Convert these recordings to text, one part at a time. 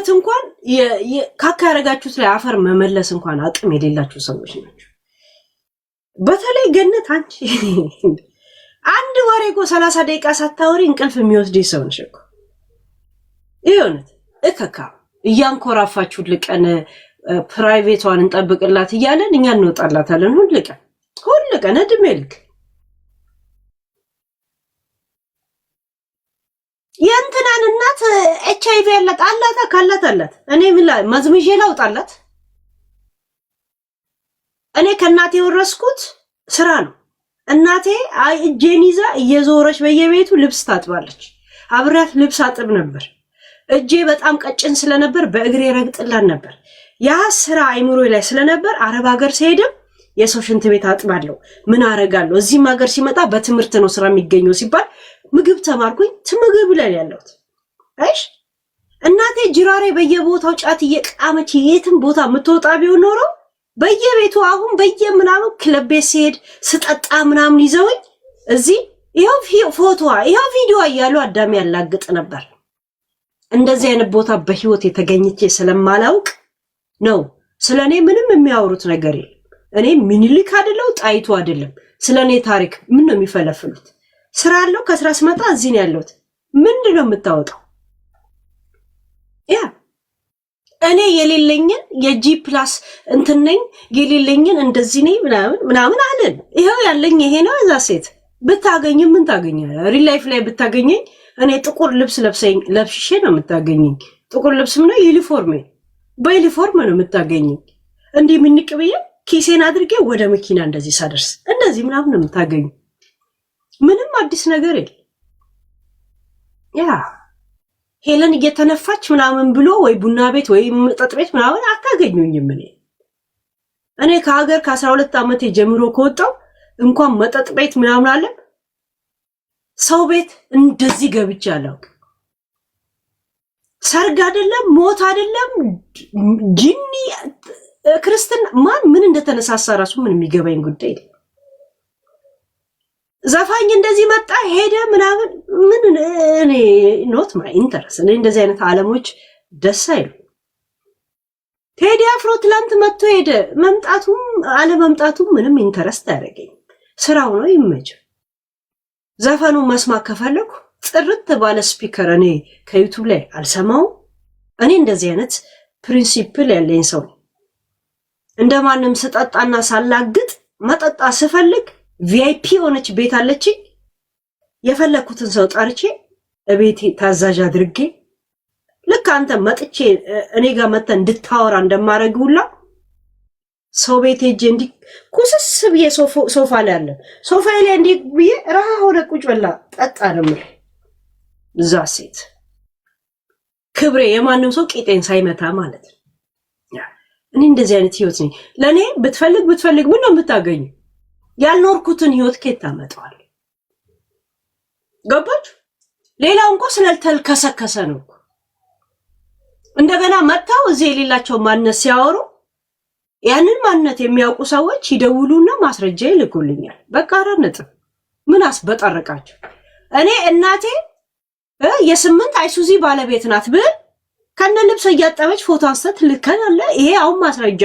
በህይወት እንኳን ካካ ያረጋችሁት ላይ አፈር መመለስ እንኳን አቅም የሌላችሁ ሰዎች ናቸው። በተለይ ገነት አንቺ አንድ ወሬ እኮ 30 ደቂቃ ሳታወሪ እንቅልፍ የሚወስድ ሰው ነሽ እኮ። ይሁንት እከካ እያንኮራፋችሁ ልቀን ፕራይቬቷን እንጠብቅላት እያለን እኛ እንወጣላታለን ሁሉ ቀን እድሜ ልክ የእንትናን እናት HIV ያላት አላት እኔ ምን ማዝምጄ ላውጣላት? እኔ ከእናቴ ወረስኩት ስራ ነው። እናቴ እጄን ይዛ እየዞረች በየቤቱ ልብስ ታጥባለች። አብራት ልብስ አጥብ ነበር። እጄ በጣም ቀጭን ስለነበር በእግሬ ረግጥላን ነበር። ያ ስራ አይምሮ ላይ ስለነበር አረብ ሀገር ሲሄድም የሰው ሽንት ቤት አጥባለሁ። ምን አረጋለሁ? እዚህም ሀገር ሲመጣ በትምህርት ነው ስራ የሚገኘው ሲባል ምግብ ተማርኩኝ። ምግብ ላይ ያለሁት አይሽ እናቴ ጅራሬ በየቦታው ጫት እየቃመች የትም ቦታ የምትወጣ ቢሆን ኖሮ በየቤቱ አሁን በየምናምን ክለብ ቤት ሲሄድ ስጠጣ ምናምን ይዘውኝ እዚህ ይሄው ፎቶዋ ይሄው ቪዲዮ እያሉ አዳሚ ያላግጥ ነበር። እንደዚህ አይነት ቦታ በህይወት የተገኘች ስለማላውቅ ነው ስለኔ ምንም የሚያወሩት ነገር የለም። እኔ ምኒልክ አይደለው ጣይቱ አይደለም። ስለኔ ታሪክ ምን ነው የሚፈለፍሉት? ስራ አለው ከስራ ስመጣ እዚህ ነው ያለሁት። ምንድነው የምታወጣው? ያ እኔ የሌለኝን የጂ ፕላስ እንትነኝ የሌለኝን እንደዚህ ነኝ ምናምን አለን። ይሄው ያለኝ ይሄ ነው። እዛ ሴት ብታገኝ ምን ታገኛለህ? ሪል ላይፍ ላይ ብታገኘኝ እኔ ጥቁር ልብስ ለብሼ ነው የምታገኘኝ። ጥቁር ልብስ ምን ነው ዩኒፎርም በዩኒፎርም ነው የምታገኘኝ። እንዴ ምንቅ ብዬ ኪሴን አድርጌ ወደ መኪና እንደዚህ ሳደርስ እንደዚህ ምናምን ነው የምታገኙ። ምንም አዲስ ነገር የለም። ያ ሄለን እየተነፋች ምናምን ብሎ ወይ ቡና ቤት ወይ መጠጥ ቤት ምናምን አታገኙኝም። እኔ ከሀገር ከ12 ዓመቴ ጀምሮ ከወጣው እንኳን መጠጥ ቤት ምናምን አለ ሰው ቤት እንደዚህ ገብቼ አላውቅም። ሰርግ አይደለም ሞት አይደለም ጂኒ ክርስትና ማን ምን እንደተነሳሳ ራሱ ምን የሚገባኝ ጉዳይ ነው። ዘፋኝ እንደዚህ መጣ ሄደ ምናምን ምን እኔ ኖት ማይ ኢንተረስት። እኔ እንደዚህ አይነት ዓለሞች ደስ አይሉ። ቴዲ አፍሮ ትላንት መጥቶ ሄደ። መምጣቱም አለ መምጣቱም ምንም ኢንተረስት አያደርገኝ። ስራው ነው ይመቸው። ዘፈኑ መስማት ከፈለኩ ጥርት ባለ ስፒከር እኔ ከዩቲዩብ ላይ አልሰማው። እኔ እንደዚህ አይነት ፕሪንሲፕል ያለኝ ሰው እንደማንም ስጠጣና ሳላግጥ መጠጣ ስፈልግ ቪአይፒ ሆነች ቤት አለች። የፈለኩትን ሰው ጠርቼ እቤቴ ታዛዥ አድርጌ ልክ አንተ መጥቼ እኔ ጋር መጣ እንድታወራ እንደማረግ ሁላ ሰው ቤት ሄጄ እንዲ ኩስስ ብዬ ሶፋ ላይ አለ ሶፋ ላይ እንዲ ብዬ ራህ ሆነ ቁጭ በላ ጠጣ ነው። እዛ ሴት ክብሬ የማንም ሰው ቂጤን ሳይመታ ማለት ነው። እኔ እንደዚህ አይነት ህይወት ነኝ። ለኔ ብትፈልግ ምን ነው የምታገኙ? ያልኖርኩትን ህይወት ከየት ታመጣዋል? ገባችሁ? ሌላው እንኳን ስለተልከሰከሰ ነው። እንደገና መጣው እዚህ የሌላቸው ማንነት ሲያወሩ ያንን ማንነት የሚያውቁ ሰዎች ይደውሉና ማስረጃ ይልኩልኛል። በቃ አራነጥ ምን አስበጠረቃቸው? እኔ እናቴ የ8 አይሱዚ ባለቤት ናት ብል ከነ ልብስ እያጠበች ፎቶ አንስተት ልከናለ። ይሄ አሁን ማስረጃ።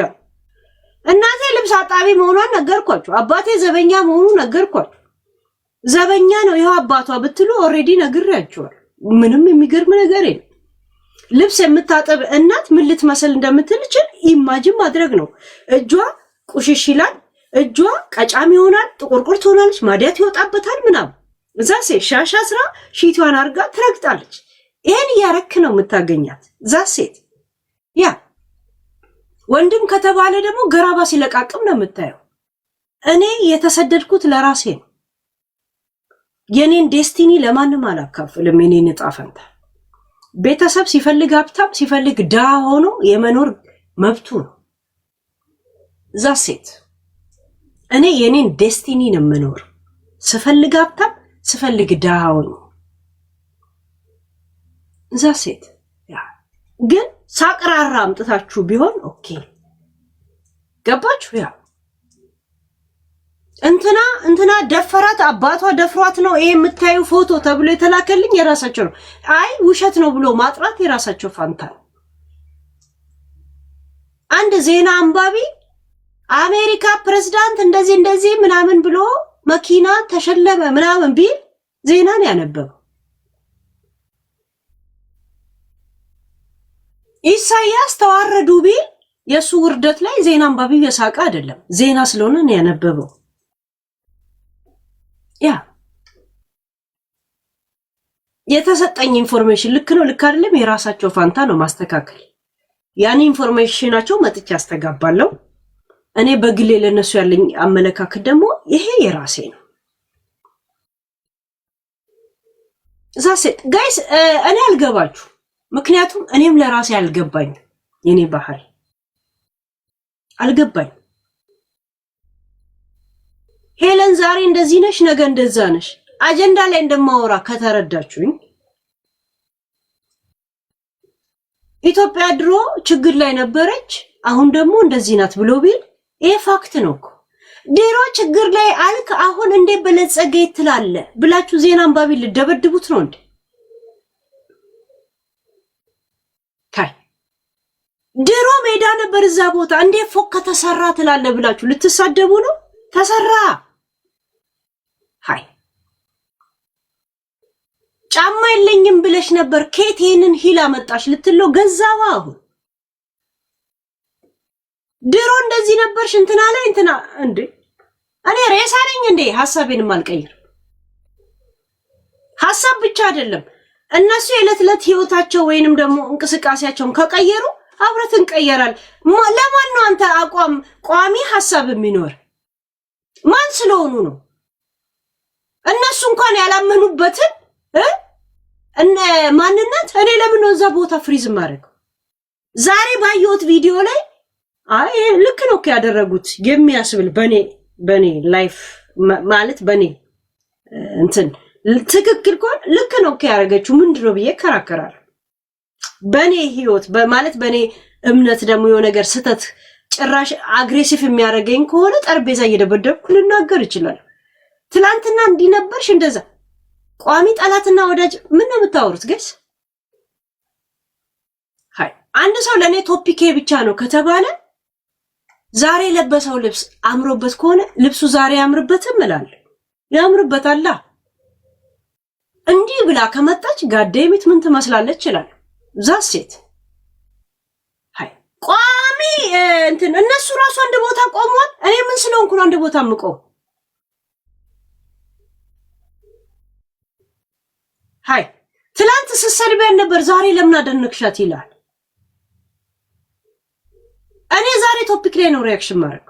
እናቴ ልብስ አጣቢ መሆኗን ነገርኳችሁ። አባቴ ዘበኛ መሆኑን ነገርኳችሁ። ዘበኛ ነው ይሄው አባቷ ብትሉ ኦሬዲ ነግሬያችኋል። ምንም የሚገርም ነገር የለም። ልብስ የምታጠብ እናት ምን ልትመስል እንደምትልችል ኢማጂን ማድረግ ነው። እጇ ቁሽሽ ይላል፣ እጇ ቀጫም ይሆናል፣ ጥቁርቁር ትሆናለች፣ ማዲያት ይወጣበታል ምናምን። እዛ ሴት ሻሻ ስራ ሺቷን አርጋ ትረግጣለች። ይሄን ያረክ ነው የምታገኛት እዛ ሴት። ያ ወንድም ከተባለ ደግሞ ገራባ ሲለቃቅም ነው የምታየው። እኔ የተሰደድኩት ለራሴ ነው። የኔን ዴስቲኒ ለማንም አላካፍልም። የኔን ዕጣ ፈንታ ቤተሰብ ሲፈልግ ሀብታም ሲፈልግ ድሃ ሆኖ የመኖር መብቱ ነው። እዛ ሴት እኔ የኔን ዴስቲኒ ነው የምኖር። ስፈልግ ሀብታም ስፈልግ ድሃ ሆኖ እዛ ሴት ያ ግን ሳቅራራ አምጥታችሁ ቢሆን ኦኬ ገባችሁ? ያ እንትና ደፈራት አባቷ ደፍሯት ነው ይሄ የምታዩ ፎቶ ተብሎ የተላከልኝ የራሳቸው ነው። አይ ውሸት ነው ብሎ ማጥራት የራሳቸው ፋንታ ነው። አንድ ዜና አንባቢ አሜሪካ ፕሬዝዳንት እንደዚህ ምናምን ብሎ መኪና ተሸለመ ምናምን ቢል ዜናን ያነበበው። ኢሳያስ ተዋረዱ ቢል የሱ ውርደት ላይ ዜና አንባቢው የሳቀ አይደለም፣ ዜና ስለሆነ ነው ያነበበው። ያ የተሰጠኝ ኢንፎርሜሽን ልክ ነው ልክ አይደለም የራሳቸው ፋንታ ነው ማስተካከል። ያን ኢንፎርሜሽናቸው መጥቼ አስተጋባለሁ። እኔ በግሌ ለነሱ ያለኝ አመለካከት ደግሞ ይሄ የራሴ ነው። ዛሴ ጋይስ እኔ አልገባችሁ፣ ምክንያቱም እኔም ለራሴ አልገባኝ። የኔ ባህሪ አልገባኝ። ሄለን ዛሬ እንደዚህ ነሽ፣ ነገ እንደዛ ነሽ። አጀንዳ ላይ እንደማወራ ከተረዳችሁኝ ኢትዮጵያ ድሮ ችግር ላይ ነበረች፣ አሁን ደግሞ እንደዚህ ናት ብሎ ቢል ይሄ ፋክት ነው እኮ። ድሮ ችግር ላይ አልክ፣ አሁን እንዴ በለጸገ ይትላል ብላችሁ ዜና አንባቢ ልደበድቡት ነው እንዴ? ታይ ድሮ ሜዳ ነበር እዛ ቦታ እንዴ ፎቅ ከተሰራ ትላለ ብላችሁ ልትሳደቡ ነው? ተሰራ። ሃይ ጫማ የለኝም ብለሽ ነበር፣ ኬት ይሄንን ሂል አመጣሽ ልትለው ገዛዋ። አሁን ድሮ እንደዚህ ነበርሽ እንትና ላይ እንትና እንዴ። እኔ ሬሳ ነኝ እንዴ? ሐሳቤን ማልቀይር ሐሳብ ብቻ አይደለም እነሱ የዕለት ህይወታቸው ወይንም ደግሞ እንቅስቃሴያቸውን ከቀየሩ አብረት እንቀየራል። ለማን ነው አንተ አቋም ቋሚ ሐሳብ የሚኖር? ማን ስለሆኑ ነው? እነሱ እንኳን ያላመኑበትን እነ ማንነት እኔ ለምን ነው እዛ ቦታ ፍሪዝ ማድረግ? ዛሬ ባየሁት ቪዲዮ ላይ አይ ልክ ነው ያደረጉት የሚያስብል በኔ ላይፍ ማለት በኔ እንትን ትክክል ኮን ልክ ነው ያደረገችው ምንድነው ብዬ ከራከራለሁ። በኔ ህይወት ማለት በኔ እምነት ደግሞ የሆነ ነገር ስተት ጭራሽ አግሬሲቭ የሚያደርገኝ ከሆነ ጠርቤዛ እየደበደብኩ ልናገር ይችላል። ትላንትና እንዲነበርሽ እንደዛ ቋሚ ጠላትና ወዳጅ ምን ነው የምታወሩት ጋይስ? ሃይ አንድ ሰው ለኔ ቶፒኬ ብቻ ነው ከተባለ ዛሬ ለበሰው ልብስ አምሮበት ከሆነ ልብሱ ዛሬ ያምርበትም እላለሁ። ያምርበታል። እንዲህ ብላ ከመጣች ጋዴሚት ምን ትመስላለች ይችላል። ዛሴት ሃይ ቋሚ እንትን እነሱ ራሱ አንድ ቦታ ቆሟል። እኔ ምን ስለሆንኩ ነው አንድ ቦታ ምቆም? ሃይ ትላንት ስትሰድቢያን ነበር ዛሬ ለምን አደነቅሻት ይላል። እኔ ዛሬ ቶፒክ ላይ ነው ሪአክሽን ማድረግ።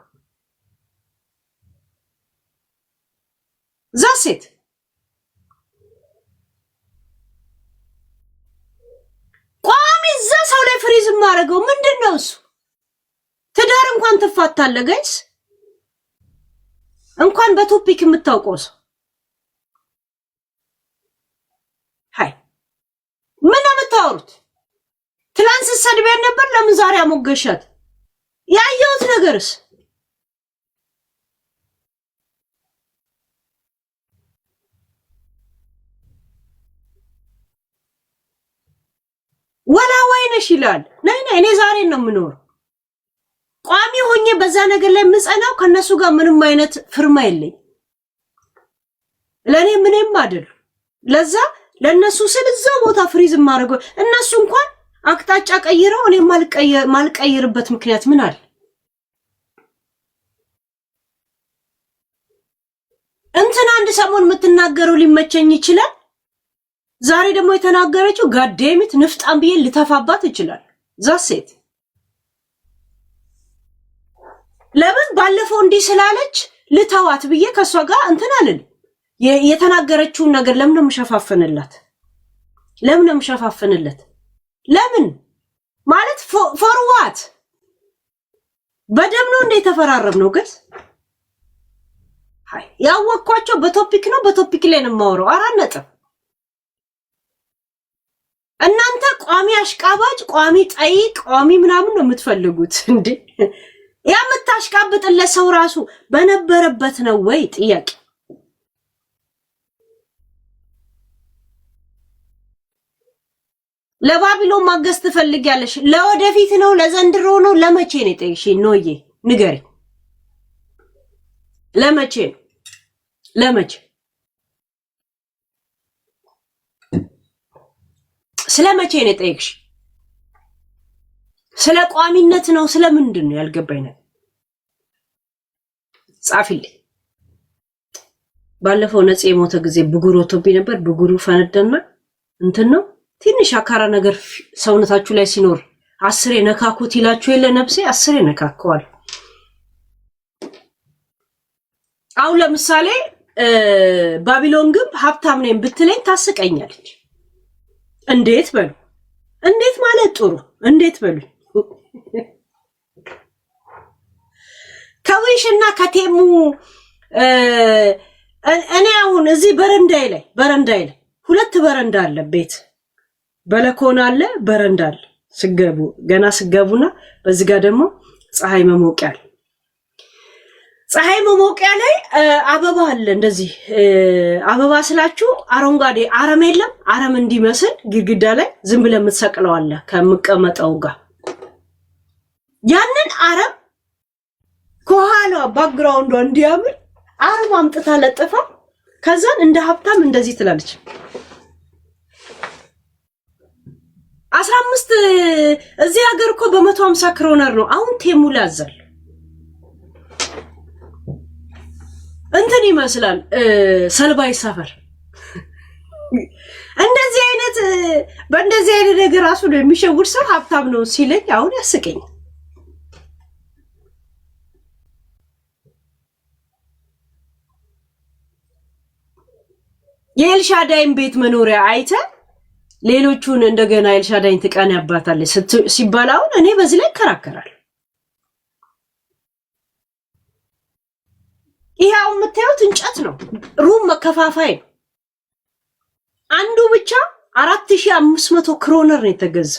ዛሴት ቋሚ እዛ ሰው ላይ ፍሪዝ ማድረገው ምንድነው እሱ? ትዳር እንኳን ትፋታለ ጋይስ፣ እንኳን በቶፒክ የምታውቀው ሰው። ሃይ ምን ነው የምታወሩት? ትላንት ስትሰድቢያን ነበር ለምን ዛሬ አሞገሻት? ያየሁት ነገርስ ወላ ወይነሽ ይላል። ነይ እኔ ዛሬ ነው የምኖር ቋሚ ሆኜ በዛ ነገር ላይ ምጸናው። ከነሱ ጋር ምንም አይነት ፍርማ የለኝ። ለኔ ምንም አይደል። ለዛ ለነሱ ስል እዛው ቦታ ፍሪዝ ማድረግ እነሱ እንኳን አቅጣጫ ቀይረው እኔ ማልቀይርበት ምክንያት ምን አለ? እንትና አንድ ሰሞን የምትናገረው ሊመቸኝ ይችላል። ዛሬ ደግሞ የተናገረችው ጋዴሚት ንፍጣም ብዬ ልተፋባት ይችላል። ዛሴት ለምን ባለፈው እንዲህ ስላለች ልተዋት ብዬ ከሷ ጋር እንትን አልል። የተናገረችውን ነገር ለምን ነው የምሸፋፍንላት? ለምን ነው የምሸፋፍንለት? ለምን ማለት ፎርዋት በደም ነው እንደ ተፈራረም ነው ጋይስ። ሃይ ያወቅኳቸው በቶፒክ ነው። በቶፒክ ላይ ነው የማወራው። 4 ነጥብ። እናንተ ቋሚ አሽቃባጭ፣ ቋሚ ጠይቅ፣ ቋሚ ምናምን ነው የምትፈልጉት እንዴ? የምታሽቃብጥለት ሰው ራሱ በነበረበት ነው ወይ ጥያቄ? ለባቢሎን ማገዝ ትፈልጊያለሽ? ለወደፊት ነው ለዘንድሮ ነው ለመቼ ነው ጠይሽኝ? ኖዬ ንገሪ። ለመቼ ነው? ለመቼ? ስለመቼ ነው ጠይቅሽ? ስለ ቋሚነት ነው ስለምንድን ነው ያልገባኝ ነገር? ጻፊልኝ። ባለፈው ነጽ የሞተ ጊዜ ብጉር ወጥቶብኝ ነበር። ብጉሩ ፈነደና እንትን ነው ትንሽ አካራ ነገር ሰውነታችሁ ላይ ሲኖር 10 ነካኩት ይላችሁ የለ ነፍሴ 10 ነካከዋል። አሁን ለምሳሌ ባቢሎን ግንብ ሀብታም ነኝ ብትለኝ ታስቀኛለች። እንዴት በሉ እንዴት ማለት ጥሩ እንዴት በሉ ከዊሽና ከቴሙ እኔ አሁን እዚህ በረንዳይ ላይ 2 በረንዳ አለ ቤት በለኮና አለ በረንዳ አለ ስገቡ ገና ስገቡና በዚህ ጋር ደግሞ ፀሐይ መሞቂያ አለ። ፀሐይ መሞቂያ ላይ አበባ አለ። እንደዚህ አበባ ስላችሁ አረንጓዴ አረም የለም አረም እንዲመስል ግድግዳ ላይ ዝም ብለ የምትሰቅለው አለ ከመቀመጠው ጋር ያንን አረም ከኋላ ባክግራውንዱ እንዲያምር አረም አምጥታ ለጥፋ ከዛን እንደ ሀብታም እንደዚህ ትላለች። 15 እዚህ ሀገር እኮ በ150 ክሮነር ነው አሁን ቴሙ ላዛል እንትን ይመስላል ሰልባይ ሰፈር እንደዚህ አይነት በእንደዚህ አይነት ነገር ራሱ ነው የሚሸውር ሰው ሀብታም ነው ሲለኝ አሁን ያስቀኝ። የኤልሻዳይን ቤት መኖሪያ አይተ ሌሎቹን እንደገና ኤልሻዳይን ትቃን ያባታለች ሲባል አሁን እኔ በዚህ ላይ ከራከራል። ይሄው የምታዩት እንጨት ነው ሩም መከፋፋይ ነው። አንዱ ብቻ 4500 ክሮነር ነው የተገዛ።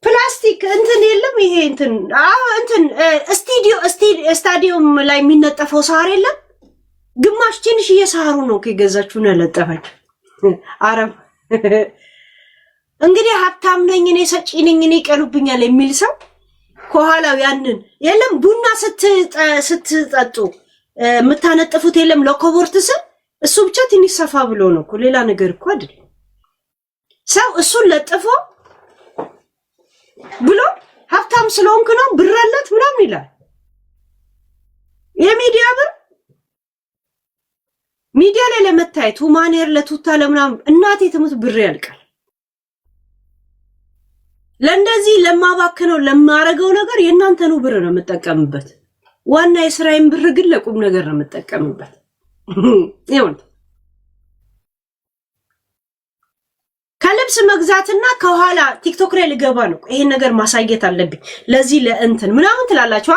ፕላስቲክ እንትን የለም ይሄ እንትን ስታዲየም ላይ የሚነጠፈው ሳር የለም ግማሽ ትንሽ እየሳሩ ነው ከገዛችሁ ነው ያለጠፋች አረም እንግዲህ ሀብታም ነኝ እኔ ሰጪ ነኝ እኔ ይቀሉብኛል የሚል ሰው ከኋላው ያንን የለም ቡና ስትጠጡ የምታነጥፉት የለም ለኮቦርትስ እሱ ብቻ ትንሽ ሰፋ ብሎ ነው እኮ ሌላ ነገር እኮ አይደል። ሰው እሱን ለጥፎ ብሎ ሀብታም ስለሆንክ ነው ብር አለት ምናምን ይላል። የሚዲያ ብር ሚዲያ ላይ ለመታየት ሁማኔር ለቱታ ለምናምን እናቴ ትሙት ብር ያልቃል። ለእንደዚህ ለማባከነው ለማረገው ነገር የእናንተኑ ብር ነው የምጠቀምበት። ዋና የስራዬን ብር ግን ለቁም ነገር ነው የምጠቀምበት። ይሁን ከልብስ መግዛትና ከኋላ ቲክቶክ ላይ ልገባ ነው ይሄን ነገር ማሳየት አለብኝ ለዚህ ለእንትን ምናምን ትላላችሁ።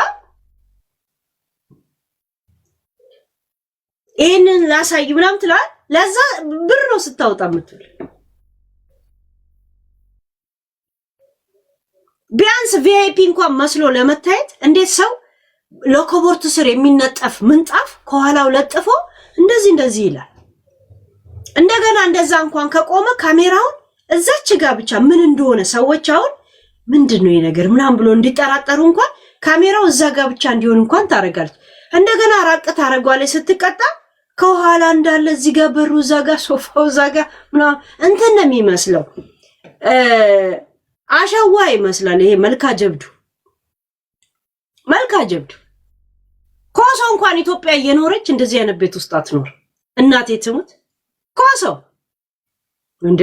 ይሄንን ላሳይ ምናምን ትላል ለዛ ብር ነው ስታወጣ ምትል። ቢያንስ ቪአይፒ እንኳን መስሎ ለመታየት እንዴት ሰው ለኮቦርት ስር የሚነጠፍ ምንጣፍ ከኋላው ለጥፎ እንደዚህ ይላል። እንደገና እንደዛ እንኳን ከቆመ ካሜራውን እዛች ጋር ብቻ ምን እንደሆነ ሰዎች አሁን ምንድነው ይሄ ነገር ምናምን ብሎ እንዲጠራጠሩ እንኳን ካሜራው እዛ ጋር ብቻ እንዲሆን እንኳን ታረጋለች። እንደገና ራቅ ታረጋለች ስትቀጣ ከኋላ እንዳለ እዚህ ጋር በሩ እዛ ጋር ሶፋው እዛ ጋር ምናምን እንትን ነው የሚመስለው አሻዋ ይመስላል። ይሄ መልካ ጀብዱ ኮሶ እንኳን ኢትዮጵያ እየኖረች እንደዚህ አይነት ቤት ውስጥ አትኖር። እናቴ ትሙት ኮሶ እንዴ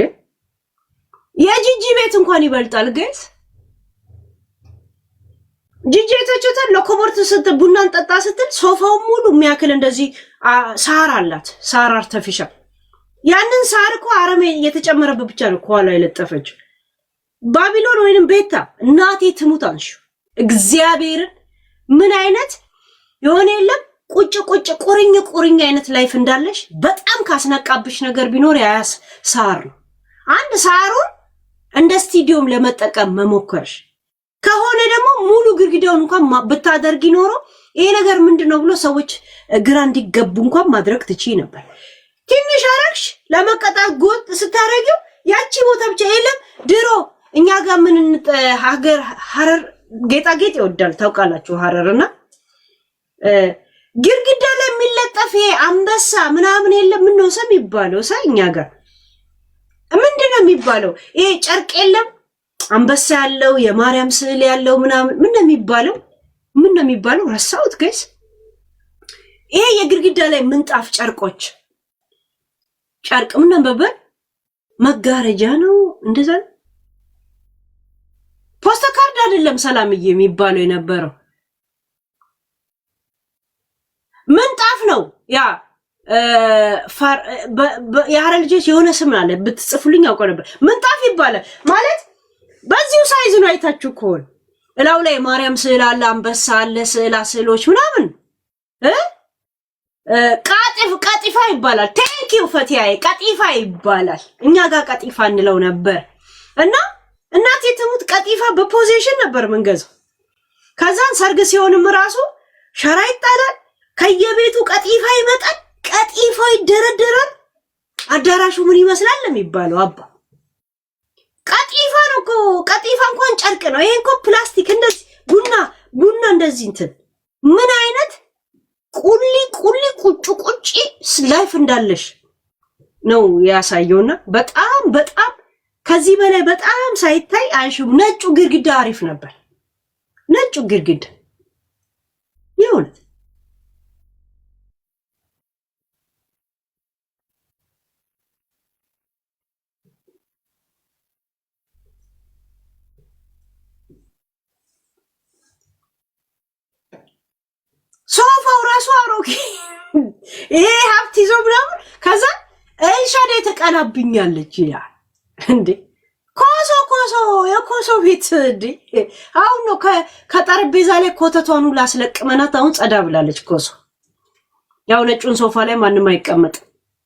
የጂጂ ቤት እንኳን ይበልጣል። ጋይስ ጂጂ የተቸተን ለኮቦርት ስትል ቡናን ጠጣ ስትል ሶፋው ሙሉ የሚያክል እንደዚህ ሳር አላት። ሳር አርተፊሻል ያንን ሳር እኮ አረሜ እየተጨመረበት ብቻ ነው ከኋላ የለጠፈችው። ባቢሎን ወይንም ቤታ እናቴ ትሙት አንሹ እግዚአብሔርን ምን አይነት የሆነ የለም ቁጭ ቁርኝ አይነት ላይፍ እንዳለሽ በጣም ካስነቃብሽ ነገር ቢኖር ያስ ሳር ነው። አንድ ሳሩን እንደ ስቱዲዮም ለመጠቀም መሞከርሽ ከሆነ ደግሞ ሙሉ ግድግዳውን እንኳን ብታደርጊ ኖሮ ይሄ ነገር ምንድነው ብሎ ሰዎች ግራ እንዲገቡ እንኳን ማድረግ ትችይ ነበር። ትንሽ አረግሽ ለመቀጣት ጎጥ ስታረጊው ያቺ ቦታ ብቻ የለም። ድሮ እኛ ጋር ምን ሀገር ሐረር ጌጣጌጥ ይወዳል ታውቃላችሁ። ሐረርና ግርግዳ ላይ የሚለጠፍ አንበሳ ምናምን የለም። ምን ነው ሰም ይባለው እኛ ጋር ምንድነው የሚባለው? ይሄ ጨርቅ የለም አንበሳ ያለው የማርያም ስዕል ያለው ምናምን ምን ነው የሚባለው? ረሳሁት ጋይስ። ይሄ የግርግዳ ላይ ምንጣፍ ጨርቆች ጨርቅ ምን ነበር? መጋረጃ ነው እንደዛ። ፖስታ ካርድ አይደለም ሰላምዬ የሚባለው የነበረው ምንጣፍ ነው። ያ የሐረር ልጆች የሆነ ስም አለ ብትጽፉልኝ አውቀው ነበር። ምንጣፍ ይባላል ማለት በዚሁ ሳይዝ ነው። አይታችሁ ከሆነ እላው ላይ ማርያም ስዕል አለ፣ አንበሳ አለ፣ ስዕሎች ምናምን ቀጢፋ ይባላል። ቴንኪው ፈቲያዬ ቀጢፋ ይባላል። እኛ ጋር ቀጢፋ እንለው ነበር እና እናቴ ትሙት ቀጢፋ በፖዚሽን ነበር ምንገዛው። ከዛን ሰርግ ሲሆንም ራሱ ሸራ ይጣላል፣ ከየቤቱ ቀጢፋ ይመጣል፣ ቀጢፋ ይደረደራል። አዳራሹ ምን ይመስላል የሚባለው አባ ቀጢፋ ነው እኮ። ቀጢፋ እንኳን ጨርቅ ነው። ይሄ እኮ ፕላስቲክ እንደዚህ ቡና እንደዚህ እንትን ምን አይነት ቁሊ ቁጭ ላይፍ እንዳለሽ ነው ያሳየውና በጣም ከዚህ በላይ በጣም ሳይታይ አይሹም። ነጩ ግርግዳ አሪፍ ነበር። ነጩ ግርግዳ ይሁን ሶፋው ራሱ አሮጌ ይሄ ሀብት ይዞ ምናምን ከዛ ኤልሻዳይ ተቀናብኛለች ይላል እንዴ። ኮሶ የኮሶ ቤት እንዴ አሁን ነው ከጠረጴዛ ላይ ኮተቷን ላስለቅመናት አሁን ጸዳ ብላለች። ኮሶ ያው ነጩን ሶፋ ላይ ማንም አይቀመጥ።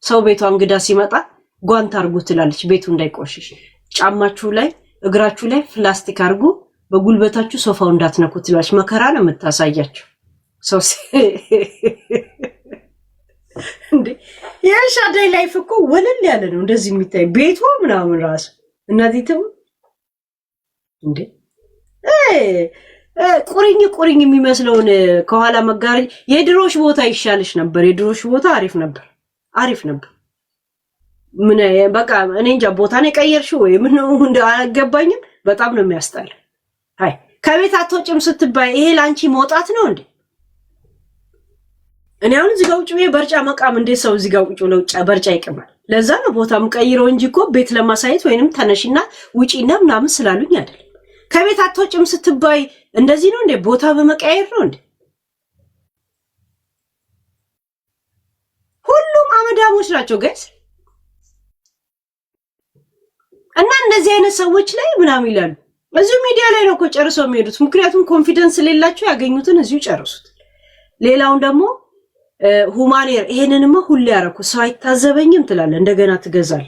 ሰው ቤቷ እንግዳ ሲመጣ ጓንት አርጉ ትላለች ቤቱ እንዳይቆሽሽ። ጫማችሁ ላይ እግራችሁ ላይ ፕላስቲክ አርጉ፣ በጉልበታችሁ ሶፋው እንዳትነኩ ትላለች። መከራ ነው የምታሳያቸው። ሰው እንዴ የኤልሻዳይ ላይፍ እኮ ወለል ያለ ነው። እንደዚህ የሚታይ ቤቷ ምናምን ራሱ እናዚህም እንዴ ቁሪኝ የሚመስለውን ከኋላ መጋረጃ የድሮሽ ቦታ ይሻልሽ ነበር። የድሮሽ ቦታ አሪፍ ነበር። ምን በቃ እኔ እንጃ ቦታ ነው የቀየርሽው ወይ ምን ነው አልገባኝም። በጣም ነው የሚያስጠላ። አይ ከቤት አትወጭም ስትባይ ይሄ ላንቺ መውጣት ነው እንዴ? እኔ አሁን እዚህ ጋር ውጭ በርጫ መቃም እንዴት ሰው እዚህ ጋር ውጭ ብለው በርጫ ይቀማል? ለዛ ነው ቦታም ቀይረው እንጂ እኮ ቤት ለማሳየት ወይንም ተነሽና ውጪና ምናምን ስላሉኝ አይደል። ከቤት አትወጭም ስትባይ እንደዚህ ነው እንዴ? ቦታ በመቀየር ነው እንዴ? ሁሉም አመዳሞች ናቸው ጋይስ። እና እንደዚህ አይነት ሰዎች ላይ ምናምን ይላሉ። እዚሁ ሚዲያ ላይ ነው እኮ ጨርሰው የሚሄዱት። ምክንያቱም ኮንፊደንስ ሌላቸው ያገኙትን እዚሁ ጨርሱት። ሌላውን ደግሞ ሁማኔር ይሄንንማ ሁሌ ያረኩ ሰው አይታዘበኝም ትላለ። እንደገና ትገዛለ።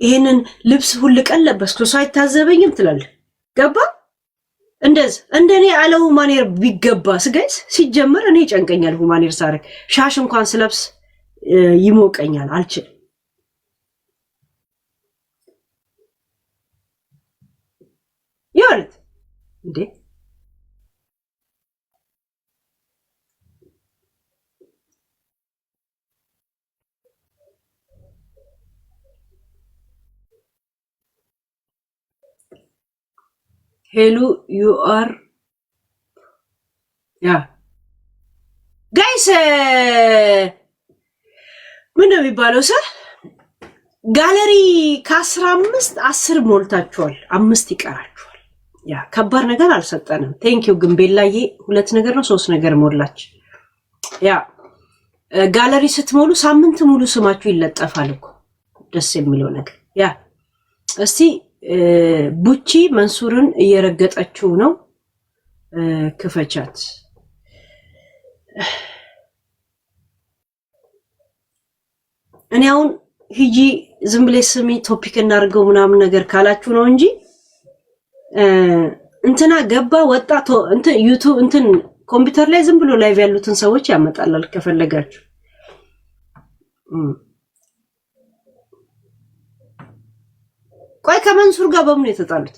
ይሄንን ልብስ ሁሉ ቀን ለበስኩ ሰው አይታዘበኝም ትላለ። ገባ እንደኔ አለ ሁማኔር ቢገባ ስጋይስ ሲጀመር እኔ ጨንቀኛል። ሁማኔር ሳረክ ሻሽ እንኳን ስለብስ ይሞቀኛል አልችልም። ይወርድ እንዴ Hello, you are guys ምን ነው የሚባለው ሰ ጋለሪ ከ15 10 ሞልታችኋል፣ 5 ይቀራችኋል። ከባድ ነገር አልሰጠንም። ቴንኪው ግን ቤላዬ 2 ነገር ነው 3 ነገር ሞላች። ጋለሪ ስትሞሉ ሳምንት ሙሉ ስማችሁ ይለጠፋል እኮ ደስ የሚለው ነገር እስቲ ቡቺ መንሱርን እየረገጠችው ነው። ክፈቻት። እኔ አሁን ሂጂ ዝም ብለሽ ስሚ ቶፒክ እናርገው ምናምን ነገር ካላችሁ ነው እንጂ እንትና ገባ ወጣ እንትን ዩቲዩብ እንትን ኮምፒውተር ላይ ዝም ብሎ ላይቭ ያሉትን ሰዎች ያመጣላል ከፈለጋችሁ። ቆይ ከመንሱር ጋር በምን የተጣሉት?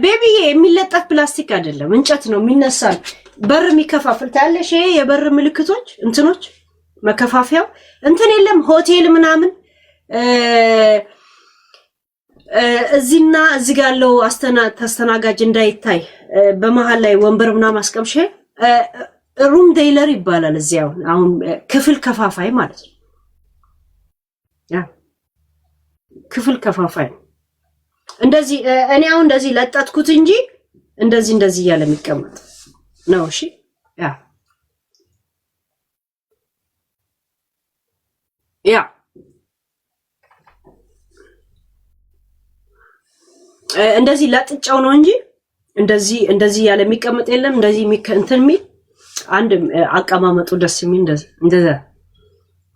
ቤቢዬ የሚለጠፍ ፕላስቲክ አይደለም እንጨት ነው የሚነሳል። በር የሚከፋፍል ታለሽ። ይሄ የበር ምልክቶች እንትኖች መከፋፊያው እንትን የለም ሆቴል ምናምን እዚህና እዚህ ጋር ያለው ተስተናጋጅ እንዳይታይ በመሃል ላይ ወንበር ምናምን አስቀምሼ ሩም ዴይለር ይባላል። እዚያው አሁን ክፍል ከፋፋይ ማለት ነው። ያ ክፍል ከፋፋይ እንደዚህ እኔ አሁን እንደዚህ ለጣጥኩት እንጂ እንደዚህ እያለ የሚቀመጥ ነው። እሺ ያ እንደዚህ ለጥጫው ነው እንጂ እንደዚህ ያለ የሚቀመጥ የለም። እንደዚህ እንትን የሚል አንድ አቀማመጡ ደስ የሚል እንደዛ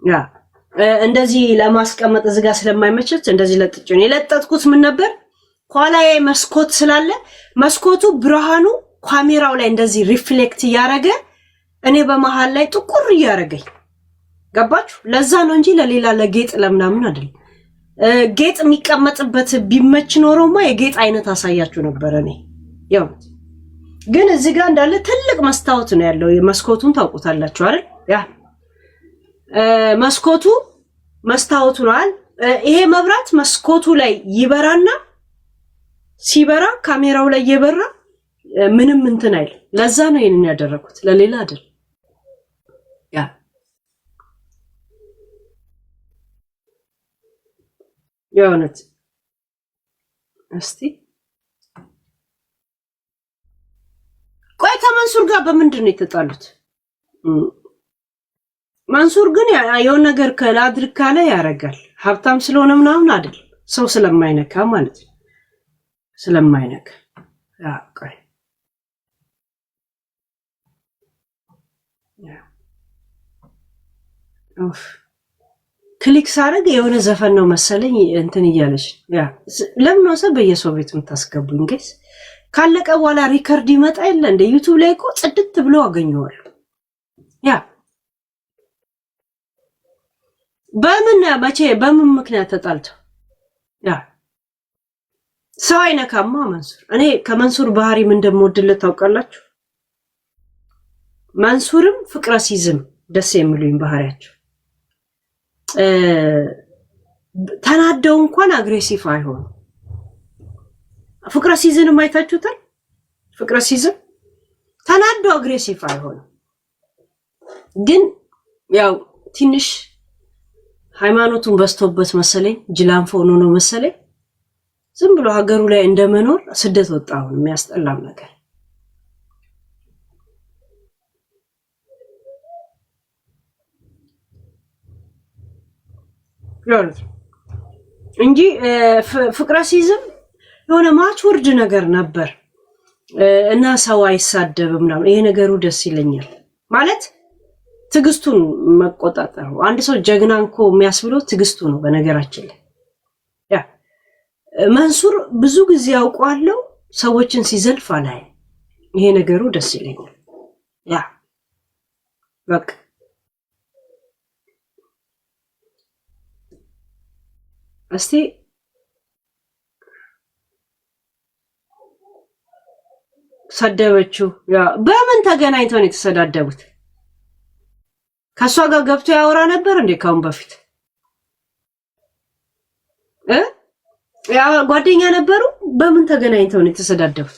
ያ እንደዚህ ለማስቀመጥ እዚህ ጋር ስለማይመቸት እንደዚህ ለጥጫው ነው የለጠጥኩት። ምን ነበር ኋላዬ መስኮት ስላለ መስኮቱ ብርሃኑ ካሜራው ላይ እንደዚህ ሪፍሌክት ያረገ እኔ በመሃል ላይ ጥቁር ያረገኝ ገባችሁ? ለዛ ነው እንጂ ለሌላ ለጌጥ ለምናምን አይደለም። ጌጥ የሚቀመጥበት ቢመች ኖሮማ የጌጥ አይነት አሳያችሁ ነበር። እኔ ያው ግን እዚህ ጋር እንዳለ ትልቅ መስታወት ነው ያለው። መስኮቱን ታውቁታላችሁ አይደል? ያ መስኮቱ መስታወቱ ነው አይደል? ይሄ መብራት መስኮቱ ላይ ይበራና ሲበራ ካሜራው ላይ እየበራ ምንም እንትን አይል። ለዛ ነው ይሄንን ያደረኩት ለሌላ አይደል። ያ የእውነት እስቲ ቆይ ከመንሱር ጋር በምንድን ነው የተጣሉት? መንሱር ግን የሆነ ነገር ከላድርግ ካለ ያረጋል። ሀብታም ስለሆነ ምናምን አይደል፣ ሰው ስለማይነካ ማለት ነው። ስለማይነካ ያ ቆይ ያ ኦፍ ክሊክ ሳረግ የሆነ ዘፈን ነው መሰለኝ እንትን እያለች ያ ለምን ነው ሰው በየሰው ቤት የምታስገቡኝ? ጋይስ ካለቀ በኋላ ሪከርድ ይመጣ የለ እንደ ዩቲዩብ ላይ እኮ ጽድት ብሎ አገኘዋል። ያ በምን መቼ በምን ምክንያት ተጣልተው? ያ ሰው አይነካማ መንሱር። እኔ ከመንሱር ባህሪ ምን እንደምወድለት ታውቃላችሁ? መንሱርም ፍቅረ ሲዝም ደስ የሚሉኝ ባህሪያቸው ተናደው እንኳን አግሬሲቭ አይሆኑ። ፍቅረ ሲዝንም አይታችሁታል? ፍቅረ ሲዝም ተናደው አግሬሲቭ አይሆኑ። ግን ያው ትንሽ ሃይማኖቱን በስቶበት መሰለኝ ጅላንፎ ሆኖ ነው መሰለኝ ዝም ብሎ ሀገሩ ላይ እንደመኖር ስደት ወጣው። የሚያስጠላም ነገር እንጂ ፍቅረ ሲዝም የሆነ ማቹርድ ነገር ነበር እና ሰው አይሳደብም ምናምን። ይሄ ነገሩ ደስ ይለኛል ማለት ትግስቱን መቆጣጠር። አንድ ሰው ጀግና እንኮ የሚያስብለው ትግስቱ ነው። በነገራችን ላይ ያ መንሱር ብዙ ጊዜ ያውቀዋለው ሰዎችን ሲዘልፍ አላይ። ይሄ ነገሩ ደስ ይለኛል። ያ በቃ እስቲ ሰደበችው። ያ በምን ተገናኝተው ነው የተሰዳደቡት? ከሷ ጋር ገብቶ ያወራ ነበር እንዴ ካሁን በፊት? ያ ጓደኛ ነበሩ። በምን ተገናኝተው ነው የተሰዳደቡት?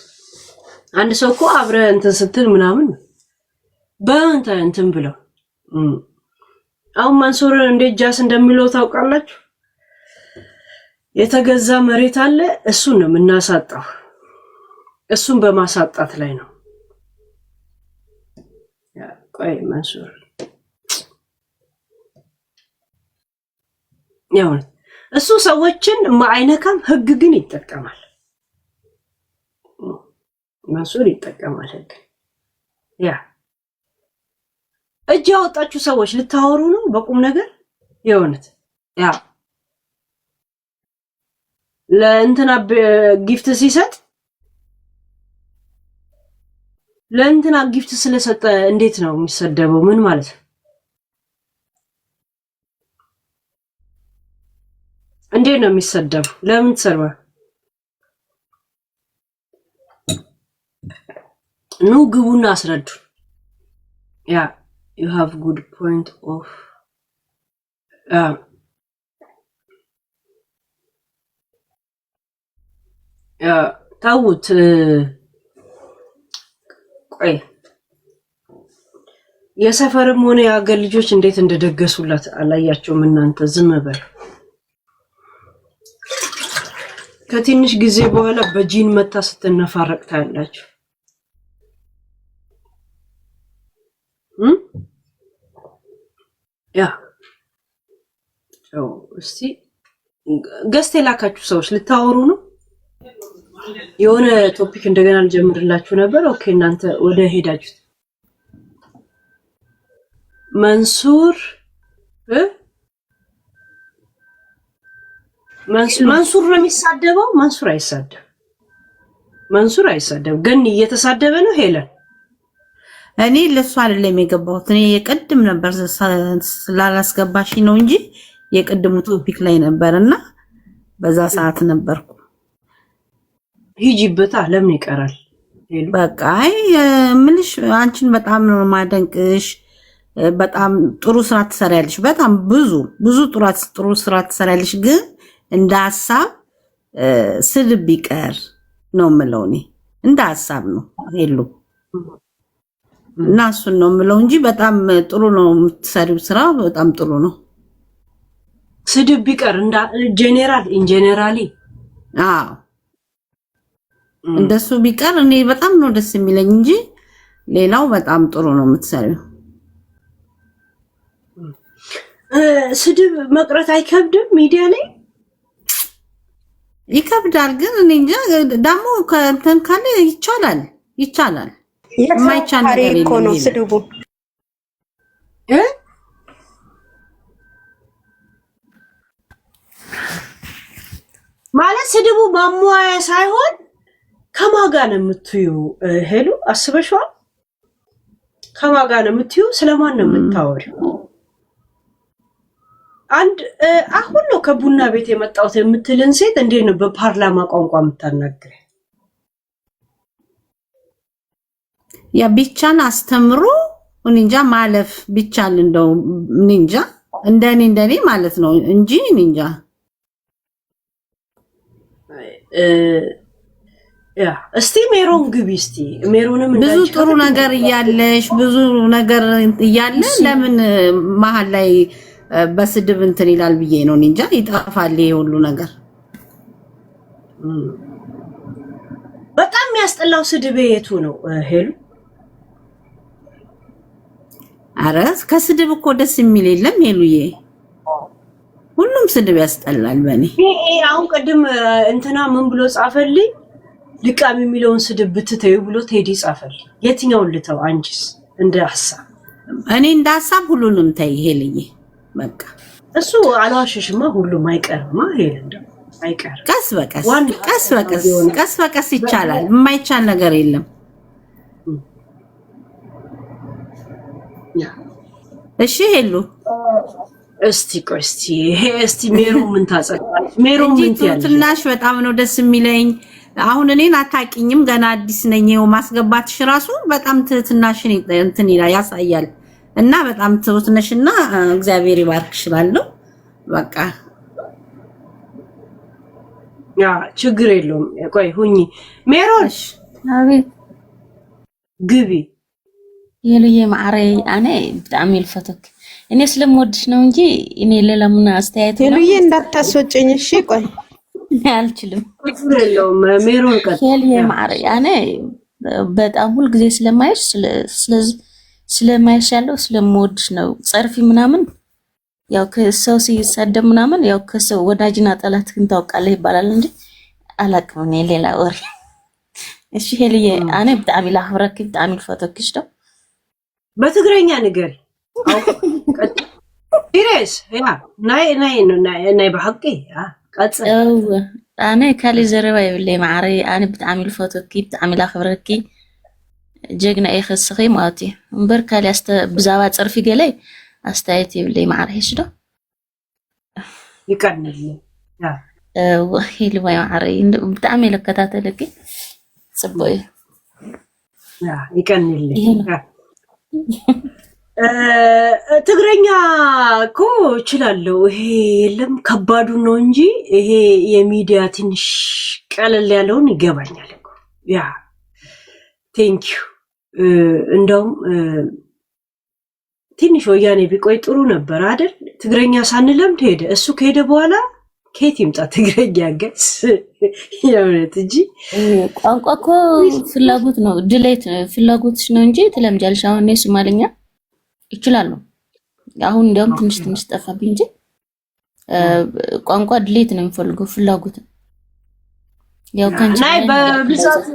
አንድ ሰው እኮ አብረ እንትን ስትል ምናምን በእንተ እንትን ብለው አሁን መንሱርን እንዴት ጃስ እንደሚለው ታውቃላችሁ? የተገዛ መሬት አለ፣ እሱን ነው የምናሳጣው። እሱን በማሳጣት ላይ ነው። ያ ቆይ መንሱር ያው እሱ ሰዎችን ማይነካም፣ ህግ ግን ይጠቀማል። መንሱር ይጠቀማል ህግ። ያ እጅ ያወጣችሁ ሰዎች ልታወሩ ነው በቁም ነገር የእውነት ያ ለእንትና ጊፍት ሲሰጥ ለእንትና ጊፍት ስለሰጠ እንዴት ነው የሚሰደበው? ምን ማለት ነው? እንዴት ነው የሚሰደበው? ለምን ተሰርባ? ኑ ግቡና አስረዱ። ያ you have good point of ታውት ቆይ የሰፈርም ሆነ የአገር ልጆች እንዴት እንደደገሱላት አላያቸውም? እናንተ ዝም በል። ከትንሽ ጊዜ በኋላ በጂን መታ ስትነፋረቅ ታያላችሁ። ያ እስቲ ገስት የላካችሁ ሰዎች ልታወሩ ነው? የሆነ ቶፒክ እንደገና ልጀምርላችሁ ነበር። ኦኬ እናንተ ወደ ሄዳችሁት። መንሱር መንሱር ነው የሚሳደበው? መንሱር አይሳደብ፣ ግን እየተሳደበ ነው። ሄለን እኔ ለሱ አይደለም የገባሁት። እኔ የቅድም ነበር ስላላስገባሽ ነው እንጂ የቅድሙ ቶፒክ ላይ ነበርና በዛ ሰዓት ነበርኩ። ሂጂበታ ለምን ይቀራል? በቃ አይ ምንሽ አንቺን በጣም ነው ማደንቅሽ። በጣም ጥሩ ስራ ትሰሪያለሽ። በጣም ብዙ ጥሩ ስራ ትሰሪያለሽ። ግን እንደ ሐሳብ ስድብ ቢቀር ነው የምለው። እኔ እንደ ሐሳብ ነው ሄሉ እና እሱን ነው የምለው እንጂ በጣም ጥሩ ነው የምትሰሪው ስራ በጣም ጥሩ ነው። ስድብ ቢቀር እንደ ጀነራሊ አዎ እንደሱ ቢቀር እኔ በጣም ነው ደስ የሚለኝ እንጂ ሌላው በጣም ጥሩ ነው የምትሰሪው። ስድብ መቅረት አይከብድም? ሚዲያ ላይ ይከብዳል፣ ግን እኔ እንጃ ደግሞ ከእንትን ካለ ይቻላል። የማይቻል ነገር እኮ ነው ስድቡ። ማለት ስድቡ ማሟያ ሳይሆን ከማጋ ነው የምትዩ? ሄሉ አስበሽዋል? ከማጋ ነው የምትዩ? ስለማን ነው የምታወሪው? አንድ አሁን ነው ከቡና ቤት የመጣሁት የምትልን ሴት እንዴት ነው በፓርላማ ቋንቋ የምታናግረው? ያ ቢቻል አስተምሮ እንጃ ማለፍ ቢቻል እንደው እንጃ እንደኔ ማለት ነው እንጂ እንጃ። ያ እስቲ ሜሮን ግቢ። እስቲ ሜሮንም ብዙ ጥሩ ነገር እያለሽ ብዙ ነገር እያለ ለምን መሀል ላይ በስድብ እንትን ይላል ብዬ ነው እንጃ። ይጣፋል ይሄ ሁሉ ነገር። በጣም የሚያስጠላው ስድብ የቱ ነው ሄሉ? አረ ከስድብ እኮ ደስ የሚል የለም ሄሉዬ። ሁሉም ስድብ ያስጠላል በኔ። አሁን ቅድም እንትና ምን ብሎ ጻፈልኝ? ልቃም የሚለውን ስድብ ብትተዩ ብሎ ቴዲ ጻፈልኝ። የትኛውን ልተው? አንቺስ እንደ ሐሳብ? እኔ እንደ ሐሳብ ሁሉንም ተይ ሄልዬ። በቃ እሱ አልዋሽሽማ፣ ሁሉም አይቀርማ ሄል እንደው አይቀር። ቀስ በቀስ ይቻላል። የማይቻል ነገር የለም። እሺ ሄሉ እስቲ ቆይ እስቲ ሜሮ ምን ታጸፋለች? ሜሮ ምን ትያለሽ? ትናሽ በጣም ነው ደስ የሚለኝ። አሁን እኔን አታውቂኝም፣ ገና አዲስ ነኝ። ማስገባትሽ ራሱ በጣም ትናሽን እንትን ያሳያል። እና በጣም ትውትነሽና እግዚአብሔር ይባርክሽ እላለሁ። በቃ ያ ችግር የለውም። ቆይ ሁኚ ሜሮሽ። አቤት ግቢ የልዬ ማዕረይ አኔ በጣም ይልፈተክ። እኔ ስለምወድሽ ነው እንጂ እኔ ሌላ ምን አስተያየት ነው? የልዬ እንዳታስወጭኝ እሺ። ቆይ አልችልም። ችግር የለውም ሜሮን ቀጥ። የልዬ ማዕረይ አኔ በጣም ሁሉ ጊዜ ስለማይሽ ስለማይሽ ያለው ስለምወድሽ ነው። ጸርፊ ምናምን ያው ከሰው ሲሰደብ ምናምን ያው ከሰው ወዳጅና ጠላት ግን ታውቃለህ ይባላል እንጂ አላውቅም እኔ ሌላ ወሬ። እሺ ሄልዬ አኔ በጣም ላክብረክ በጣም ልፈተክሽ ነው። በትግረኛ ንገሪ ኢሬስ ያ ናይ በሐቂ ቀጽ አኔ ካሊ ዘረባ ይብለይ ማዕረይ አኔ በጣም ልፈተክ በጣም ላክብረክ ጀግና ይኸስኺ ማለት እዩ እምበር ካልእ ብዛባ ፀርፊ ገለይ ኣስተያየት ይብለይ ማዕረይሽ ዶ ይቀንልኝ ወኺል ወይ ማዕረይ ብጣዕሚ ለከታተለኪ ጽቡቅ ይቀንልኝ ትግረኛ እኮ እችላለሁ ይሄ የለም ከባዱ ነው እንጂ ይሄ የሚዲያ ትንሽ ቀለል ያለውን ይገባኛል እኮ ያ ቴንክ ዩ እንደውም ትንሽ ወያኔ ቢቆይ ጥሩ ነበር አይደል ትግረኛ ሳንለምድ ሄደ እሱ ከሄደ በኋላ ከየት ይምጣ ትግረኛ ገስ ያውነት እንጂ ቋንቋ እኮ ፍላጎት ነው ድሌት ፍላጎትሽ ነው እንጂ ትለምጃለሽ አሁን እኔ ሶማሊኛ ይችላል አሁን እንደውም ትንሽ ጠፋብኝ እንጂ ቋንቋ ድሌት ነው የሚፈልገው ፍላጎት ያው ካንቺ ናይ በብዛት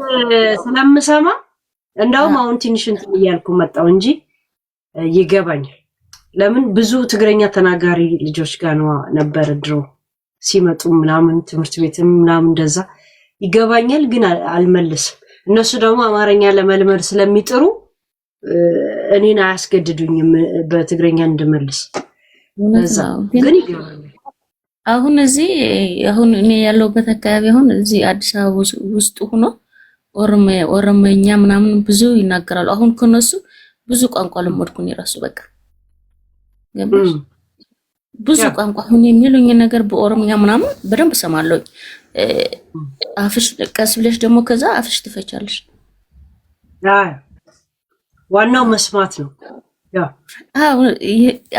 ስለምሰማ እንደውም አሁን ትንሽ እንትን እያልኩ መጣው እንጂ ይገባኛል ለምን ብዙ ትግረኛ ተናጋሪ ልጆች ጋር ነው ነበር ድሮ ሲመጡ ምናምን ትምህርት ቤትም ምናምን እንደዛ ይገባኛል ግን አልመልስም እነሱ ደግሞ አማርኛ ለመልመድ ስለሚጥሩ እኔን አያስገድዱኝም በትግረኛ እንድመልስ ግን ይገባኛል አሁን እኔ ያለውበት አካባቢ አሁን እዚህ አዲስ አበባ ውስጥ ሆኖ ኦሮሞኛ ምናምን ብዙ ይናገራሉ አሁን ከነሱ ብዙ ቋንቋ ለመድኩኝ ራሱ በቃ ገባሽ ብዙ ቋንቋ አሁን የሚሉኝ ነገር በኦሮሞኛ ምናምን በደንብ ሰማለሁ አፍሽ ቀስ ብለሽ ደግሞ ከዛ አፍሽ ትፈቻለሽ ዋናው መስማት ነው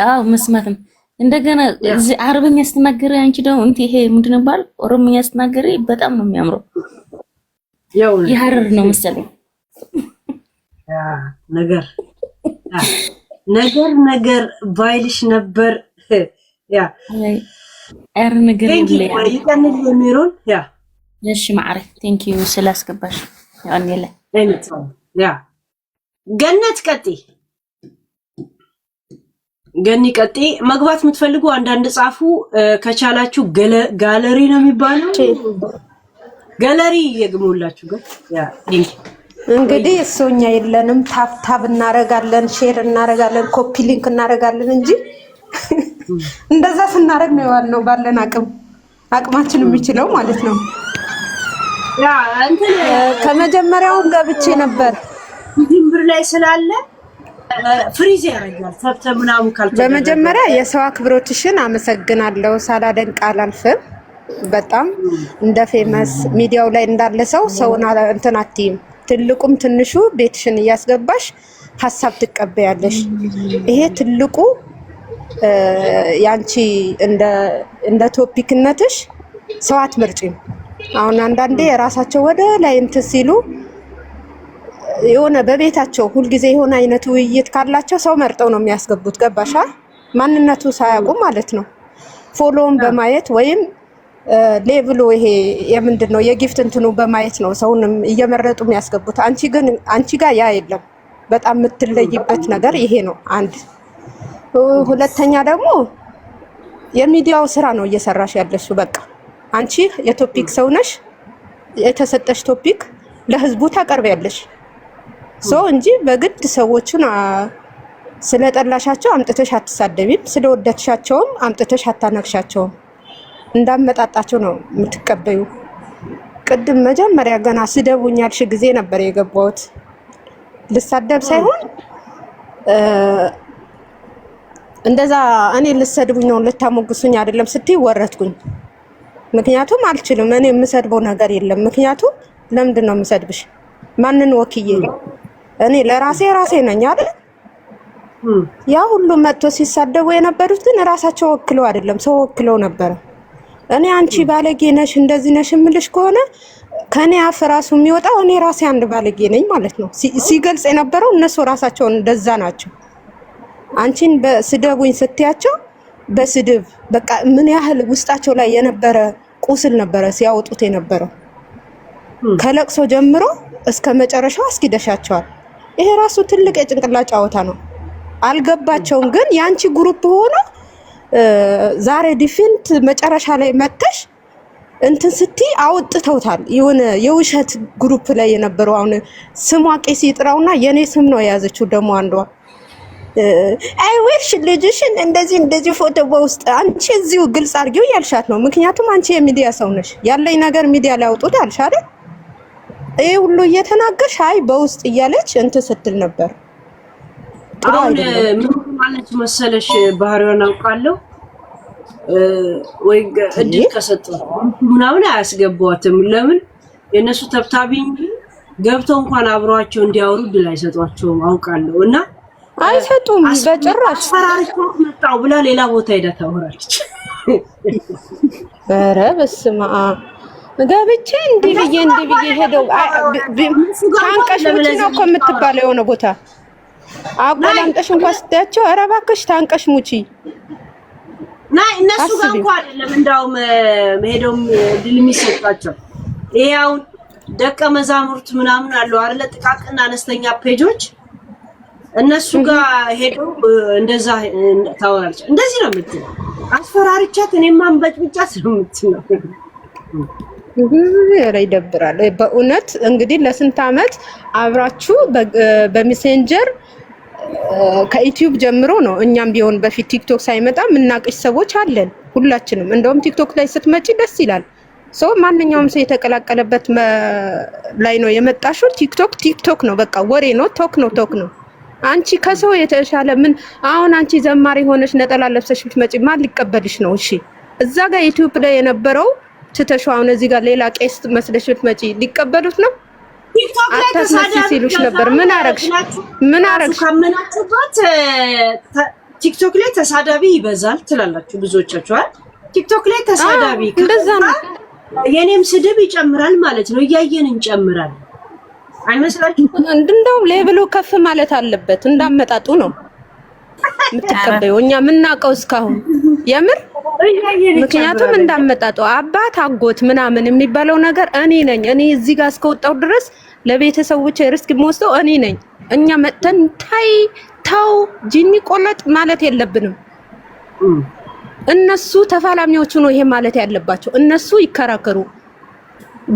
አዎ መስማት ነው እንደገና እዚህ አረብኛ ስትናገሪ አንቺ ደግሞ ይሄ ምንድነው ባል ኦሮሞኛ ስትናገሪ በጣም ነው የሚያምረው ያው ይሐረር ነው መሰለኝ ነገር ባይልሽ ነበር ያ ነገር ይቀንል የሚሮን እሺ ማዕረፍ ቴንክ ዩ ስላስገባሽ ያኔለ ያ ገነት ገኒ ቀጤ መግባት የምትፈልጉ አንዳንድ ጻፉ ከቻላችሁ ጋለሪ ነው የሚባለው ጋለሪ የግሙላችሁ ግን ያ እንግዲህ እሱኛ የለንም ታፕ እናረጋለን ሼር እናረጋለን ኮፒ ሊንክ እናረጋለን እንጂ እንደዛ ስናረግ ነው ያለው ባለን አቅማችን የሚችለው ማለት ነው ያ እንትን ከመጀመሪያው ገብቼ ነበር ድምብር ላይ ስላለ ፍሪዝ ያረጋል ተብተምናሙ ካልተ በመጀመሪያ የሰው አክብሮትሽን አመሰግናለሁ ሳላደንቅ አላልፍም በጣም እንደ ፌመስ ሚዲያው ላይ እንዳለ ሰውና እንትን አትይም ትልቁም ትንሹ ቤትሽን ያስገባሽ ሐሳብ ትቀበያለሽ ይሄ ትልቁ ያንቺ እንደ ቶፒክነትሽ ሰው አትመርጪም አሁን አንዳንዴ የራሳቸው ወደ ላይ እንትን ሲሉ የሆነ በቤታቸው ሁሉ ጊዜ የሆነ አይነት ውይይት ካላቸው ሰው መርጠው ነው የሚያስገቡት ገባሻ ማንነቱ ሳያውቁ ማለት ነው ፎሎውን በማየት ወይም ሌቭሉ ይሄ የምንድነው የጊፍት እንትኑ በማየት ነው ሰውንም እየመረጡ የሚያስገቡት አንቺ ጋር ያ የለም በጣም የምትለይበት ነገር ይሄ ነው አንድ ሁለተኛ ደግሞ የሚዲያው ስራ ነው እየሰራሽ ያለሽው በቃ አንቺ የቶፒክ ሰው ነሽ የተሰጠሽ ቶፒክ ለህዝቡ ታቀርቢያለሽ እንጂ በግድ ሰዎችን ስለጠላሻቸው አምጥተሽ አትሳደቢም ስለወደድሻቸውም አምጥተሽ አታነክሻቸውም እንዳመጣጣቸው ነው የምትቀበዩ ቅድም መጀመሪያ ገና ስደቡኛልሽ ጊዜ ነበር የገባሁት ልሳደብ ሳይሆን እንደዛ እኔ ልሰድቡኝ ነው ልታሞግሱኝ አይደለም ስትይ ወረድኩኝ ምክንያቱም አልችልም እኔ የምሰድበው ነገር የለም ምክንያቱም ለምንድን ነው የምሰድብሽ ማንን ወክዬ እኔ ለራሴ ነኝ አይደል ያ ሁሉ መጥቶ ሲሳደቡ የነበሩት ግን ራሳቸው ወክለው አይደለም ሰው ወክለው ነበር እኔ አንቺ ባለጌ ነሽ እንደዚህ ነሽ ምልሽ ከሆነ ከኔ አፍ ራሱ የሚወጣው እኔ ራሴ አንድ ባለጌ ነኝ ማለት ነው ሲገልጽ የነበረው እነሱ ራሳቸው እንደዛ ናቸው አንቺን በስደቡኝ ስትያቸው በስድብ በቃ ምን ያህል ውስጣቸው ላይ የነበረ ቁስል ነበረ ሲያወጡት የነበረው ከለቅሶ ጀምሮ እስከ መጨረሻው አስኪደሻቸዋል ይሄ ራሱ ትልቅ የጭንቅላት ጫወታ ነው አልገባቸውም ግን ያንቺ ግሩፕ ሆኖ ዛሬ ዲፊንት መጨረሻ ላይ መተሽ እንትን ስትይ አውጥተውታል። የሆነ የውሸት ግሩፕ ላይ የነበረው አሁን ስሟ ቄስ ይጥራውና የኔ ስም ነው የያዘችው ደግሞ አንዷ አይወርሽ ልጅሽን እንደዚህ ፎቶ በውስጥ አንቺ እዚሁ ግልጽ አድርጊው ያልሻት ነው። ምክንያቱም አንቺ የሚዲያ ሰው ነሽ። ያለኝ ነገር ሚዲያ ላይ አውጡት አልሽ አይደል? ይሄ ሁሉ እየተናገርሽ አይ በውስጥ እያለች እንትን ስትል ነበር። አሁን ምን ማለት መሰለሽ ባህሪዋን አውቃለሁ ወይ እድል ከሰጡ ምናምን አያስገቧትም። ለምን የነሱ ተብታቢ እንጂ ገብተው እንኳን አብሯቸው እንዲያወሩ እድል አይሰጧቸውም አውቃለሁ። እና አይሰጡም በጭራሽ። አስፈራሪቷት መጣው ብላ ሌላ ቦታ ሄዳ ታወራለች። ኧረ በስመ አብ ገብቼ እንዲህ ብዬ ሄደው ታንቀሽ ሙቺ ነው እኮ የምትባለው የሆነ ቦታ አቆላምጠሽ እንኳን ስትያቸው ኧረ እባክሽ ታንቀሽ ሙቺ ናይ እነሱ ጋር እንኳን አይደለም እንዳውም ሄደውም ድል የሚሰጣቸው ይሄው ደቀ መዛሙርት ምናምን አሉ አይደለ ጥቃቅና አነስተኛ ፔጆች እነሱ ጋር ሄደው እንደዛ ታወራለች። እንደዚህ ነው የምትለው አስፈራሪቻት እኔም አንበጭብጫት ነው የምትለው። ይደብራል በእውነት። እንግዲህ ለስንት ዓመት አብራችሁ በሜሴንጀር ከዩቲዩብ ጀምሮ ነው። እኛም ቢሆን በፊት ቲክቶክ ሳይመጣ ምናቅሽ ሰዎች አለን ሁላችንም። እንደውም ቲክቶክ ላይ ስትመጪ ደስ ይላል። ሰው ማንኛውም ሰው የተቀላቀለበት ላይ ነው የመጣሽው። ቲክቶክ ነው በቃ ወሬ ነው፣ ቶክ ነው። አንቺ ከሰው የተሻለ ምን አሁን አንቺ ዘማሪ ሆነሽ ነጠላ ለብሰሽ ብትመጪ ማን ሊቀበልሽ ነው? እሺ እዛ ጋር ዩቲዩብ ላይ የነበረው ትተሽው አሁን እዚህ ጋር ሌላ ቄስ መስለሽ ብትመጪ ሊቀበሉት ነው? ቲክቶክ ላይ ሲሉሽ ነበር። ምን አረግሽ? ካመናችሁበት ቲክቶክ ላይ ተሳዳቢ ይበዛል ትላላችሁ ብዙዎቻችሁ አይደል? ቲክቶክ ላይ ተሳዳቢ እንደዛ ነው። የኔም ስድብ ይጨምራል ማለት ነው። እያየን እንጨምራለን አይመስላችሁም? እንደውም ሌቭሉ ከፍ ማለት አለበት። እንዳመጣጡ ነው የምትቀበዩ። እኛ የምናውቀው እስካሁን የምር ምክንያቱም እንዳመጣጡ አባት አጎት ምናምን የሚባለው ነገር እኔ ነኝ። እኔ እዚህ ጋር እስከወጣው ድረስ ለቤተሰቦቼ ሪስክ የምወስደው እኔ ነኝ። እኛ መተን ታው ጂኒ ቆለጥ ማለት የለብንም። እነሱ ተፋላሚዎቹ ነው ይሄ ማለት ያለባቸው። እነሱ ይከራከሩ።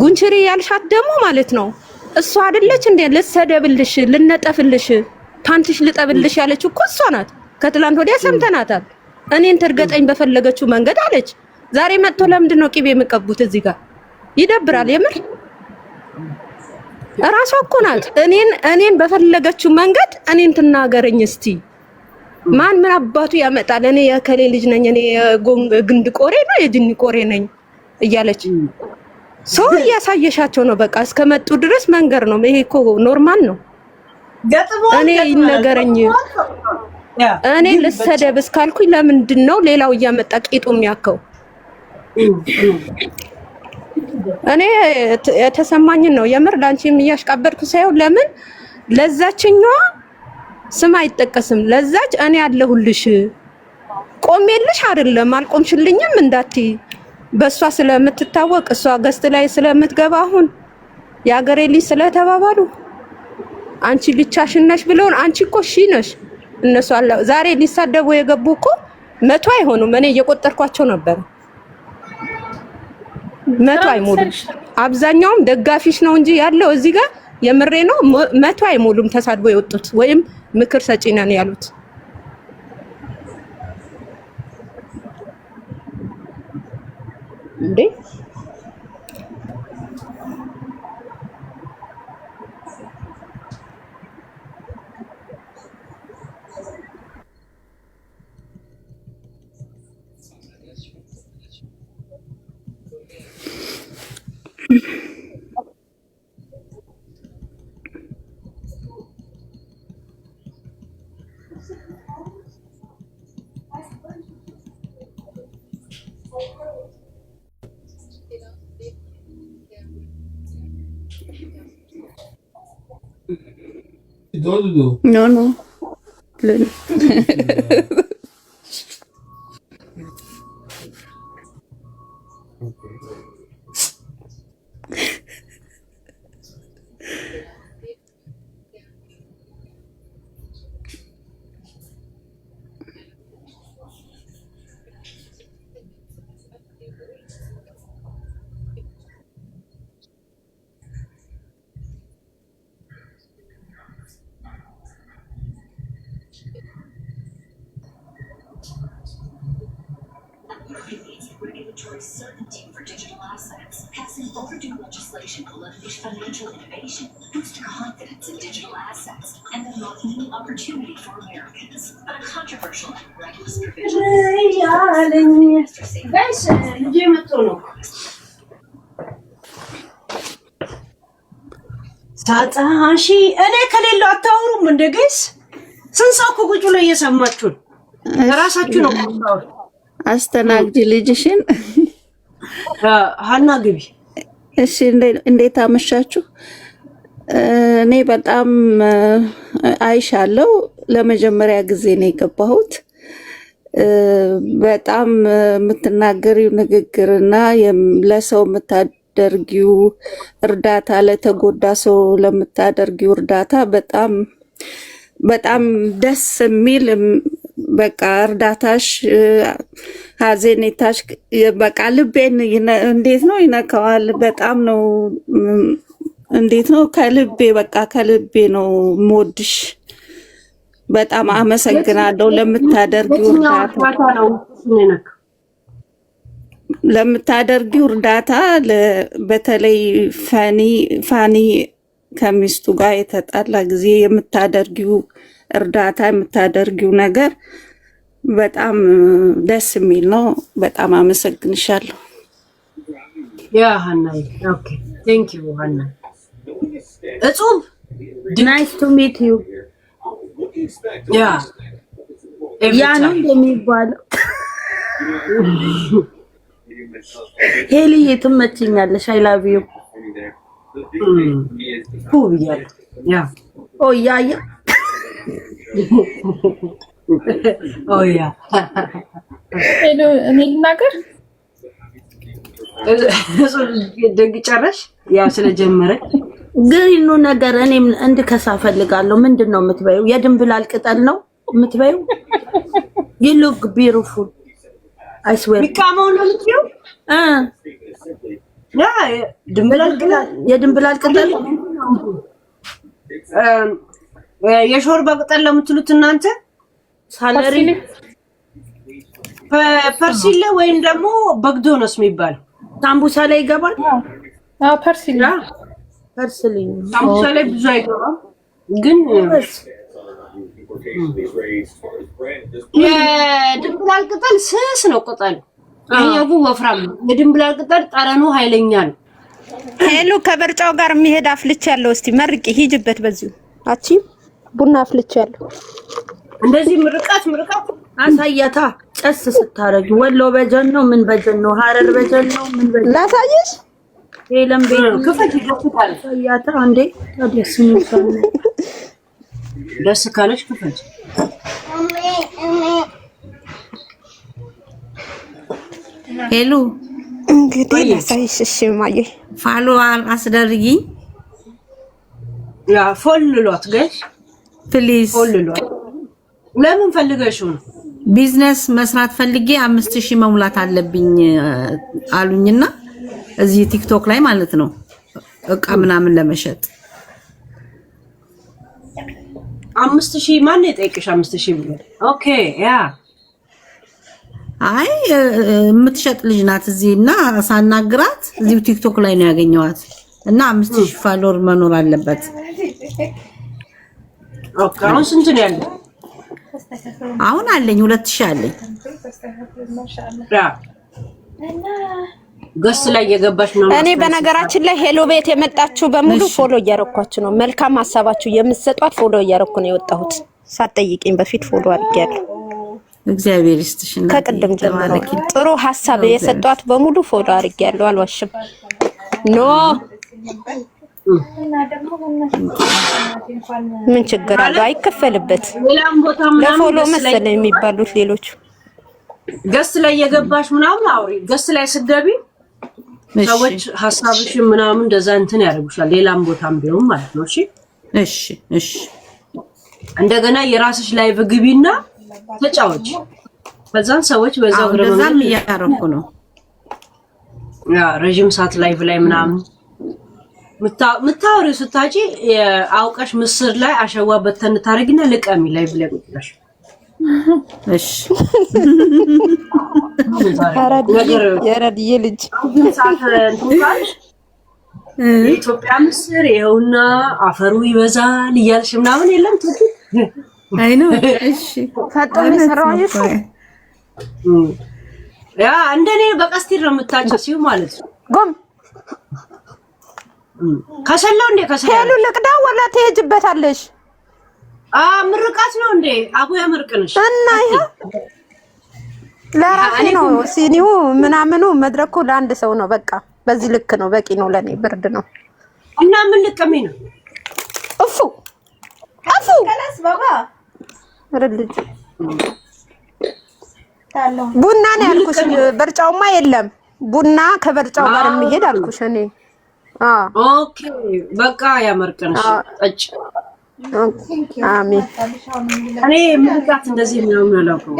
ጉንችሪ ያልሻት ደግሞ ማለት ነው እሷ አይደለች እንዴ ልሰደብልሽ፣ ልነጠፍልሽ፣ ፓንትሽ ልጠብልሽ ያለች እኮ እሷ ናት። ከትላንት ወዲያ ሰምተናታል። እኔን ትርገጠኝ በፈለገችው መንገድ አለች። ዛሬ መጥቶ ለምንድን ነው ቅቤ የምቀቡት? እዚህ ጋር ይደብራል የምር። እራሷ እኮ ናት እኔን በፈለገችው መንገድ እኔን ትናገረኝ እስቲ። ማን ምን አባቱ ያመጣል? እኔ የከሌ ልጅ ነኝ፣ እኔ ግንድ ቆሬ ነው የጅኒ ቆሬ ነኝ እያለች ሰው እያሳየሻቸው ነው። በቃ እስከመጡ ድረስ መንገር ነው። ይሄ እኮ ኖርማል ነው። እኔ ይነገረኝ እኔ ልሰደብ እስካልኩኝ ለምንድን ነው ሌላው እያመጣ ቂጡ የሚያከው? እኔ የተሰማኝን ነው የምር ላንቺም እያሽቃበድኩ ሳይሆን ለምን ለዛችኛዋ ስም አይጠቀስም። ለዛች እኔ አለሁልሽ ቆሜልሽ አይደለም አልቆምሽልኝም እንዳትይ በሷ ስለምትታወቅ እሷ ገስት ላይ ስለምትገባ አሁን የአገሬ ልጅ ስለተባባሉ አንቺ ብቻሽን ነሽ ብለውን አንቺ እኮ ሺ ነሽ። እነሱ አለ ዛሬ ሊሳደቡ የገቡ እኮ 100 አይሆኑም። እኔ እየቆጠርኳቸው ነበር። 100 አይሞሉም። አብዛኛውም ደጋፊሽ ነው እንጂ ያለው እዚህ ጋር የምሬ ነው 100 አይሞሉም ተሳድቦ የወጡት ወይም ምክር ሰጪ ነን ያሉት። እንዴ No. ሳጣሺ እኔ ከሌለው አታወሩም እንደ ጋይስ ስንት ሰው ቁጭ ብሎ እየሰማችሁ ራሳችሁ ነው የምታወሩት። አስተናግጂ ልጅሽን። ሀና ግቢ። እሺ እንዴት አመሻችሁ? እኔ በጣም አይሻለሁ። ለመጀመሪያ ጊዜ ነው የገባሁት። በጣም የምትናገሪው ንግግርና ለሰው የምታደርጊው እርዳታ፣ ለተጎዳ ሰው ለምታደርጊው እርዳታ በጣም በጣም ደስ የሚል በቃ እርዳታሽ፣ ሀዘኔታሽ በቃ ልቤን እንዴት ነው ይነካዋል። በጣም ነው እንዴት ነው ከልቤ በቃ ከልቤ ነው የምወድሽ። በጣም አመሰግናለሁ ለምታደርጊው እርዳታ በተለይ ፋኒ ከሚስቱ ጋር የተጣላ ጊዜ የምታደርጊው እርዳታ የምታደርጊው ነገር በጣም ደስ የሚል ነው። በጣም አመሰግንሻለሁ። ያ ሀና ኦኬ ቴንክ ዩ ሀና። እጹብ ናይስ ቱ ሚት ዩ። ያ ነው እንደሚባለው። ሄሊዬ ትመችኛለሽ። አይ ላቭ ዩ ኩብያለሁ። ያ ኦያ ኦያ እኔ ልናገር ደግ ጨረሽ? ያው ስለጀመረ ግሪኑ ነገር እኔም እንድከሳ ፈልጋለሁ። ምንድነው የምትበይው? የድንብላል ቅጠል ነው የምትበይው? you look beautiful I swear ቢቃመው ነው የምትይው? ያ የድንብላል ቅጠል የሾርባ ቅጠል ለምትሉት እናንተ ሳለሪ ፐርሲል ወይም ደግሞ በግዶኖስ የሚባል ሳምቡሳ ላይ ይገባል። ፐርሲል ሳምቡሳ ላይ ብዙ አይገባም፣ ግን የድንብላል ቅጠል ስስ ነው ቅጠሉ። ይሄኛው ግን ወፍራም ነው። የድንብላል ቅጠል ጠረኑ ኃይለኛ ነው። ሄሉ ከበርጫው ጋር የሚሄድ አፍልች ያለው እስቲ መርቂ ሂጅበት። በዚሁ አቺ ቡና አፍልች ያለው እንደዚህ ምርቃት አሳያታ። ጨስ ስታረጊ ወሎ በጀን ነው ምን በጀን ነው ሐረር በጀን ነው ምን በጀን ላሳየሽ። ሄለም ቤት ክፈት ይደፍታል። አሳያታ እንዴ ታዲያስ ምን ደስ ካለሽ ክፈት። ሄሉ እንግዲህ ላሳይሽ። እሺ ማየ ፋሎ አስደርጊ። ያ ፎልሏት ጋይስ ፕሊዝ ፎልሏት። ለምን ፈልገሽው ነው? ቢዝነስ መስራት ፈልጌ 5000 መሙላት አለብኝ አሉኝና እዚህ ቲክቶክ ላይ ማለት ነው እቃ ምናምን ለመሸጥ 5000 ማን የጠየቅሽ? 5000 ብሎ ኦኬ። ያ አይ የምትሸጥ ልጅ ናት እዚህና ሳናግራት እዚሁ ቲክቶክ ላይ ነው ያገኘዋት እና 5000 ፎሎወር መኖር አለበት። ኦኬ አሁን ስንት ነው ያለው? አሁን አለኝ 2000 አለኝ። ያ ገስ ላይ የገባሽ ነው። እኔ በነገራችን ላይ ሄሎ ቤት የመጣችሁ በሙሉ ፎሎ እያረኳችሁ ነው። መልካም ሐሳባችሁ የምትሰጧት ፎሎ እያረኩ ነው የወጣሁት። ሳትጠይቂኝ በፊት ፎሎ አድርጌያለሁ። እግዚአብሔር ይስጥሽና ከቅድም ጀምሮ ጥሩ ሐሳብ የሰጧት በሙሉ ፎሎ አድርጌያለሁ። አልዋሽም። ኖ ምን ችግር አለው? አይከፈልበት። ለፎሎ መሰለኝ የሚባሉት ሌሎቹ። ገስ ላይ የገባሽ ምናምን አውሪ። ገስ ላይ ስትገቢ ሰዎች ሐሳብሽን ምናምን እንደዛ እንትን ያደርጉሻል። ሌላም ቦታም ቢሆን ማለት ነው። እሺ እንደገና የራስሽ ላይቭ ግቢና ተጫወች። ከዛን ሰዎች በዛው ግረም እያደረኩ ነው። ያ ረጅም ሰዓት ላይቭ ላይ ምናምን ምታወሪው ስታጪ አውቀሽ ምስር ላይ አሸዋ በተን ታረጊና ልቀሚ ላይቭ ላይ ቁጥራሽ እሺ የረድዬ ልጅ የኢትዮጵያ ምስር ይኸውና አፈሩ ይበዛል እያልሽ ምናምን የለም አይ ነው እሺ ፈጣን ሰራውሽ ያ እንደኔ በቀስቲር ነው የምታጨሲው ማለት ነው ጎም ከሰለው እንደ ከሰለው ሄሉ ልቅዳ ወላ ትሄጅበታለሽ ምርቃት ነው እንዴ አቡ ያመርቅንሽ እና ይሄ ለራሴ ነው ሲኒው ምናምኑ መድረኩ ለአንድ ሰው ነው በቃ በዚህ ልክ ነው በቂ ነው ለኔ ብርድ ነው እና ምን ልቀሚ ነው እፉ ከላስ ባባ ረልጅ ቡና ነው ያልኩሽ በርጫውማ የለም ቡና ከበርጫው ጋር የሚሄድ አልኩሽ እኔ ኦኬ በቃ ያመርቅንሽ ጠጭ አሜን እኔ ምርቃት እንደዚህ ምናምን አላውቀው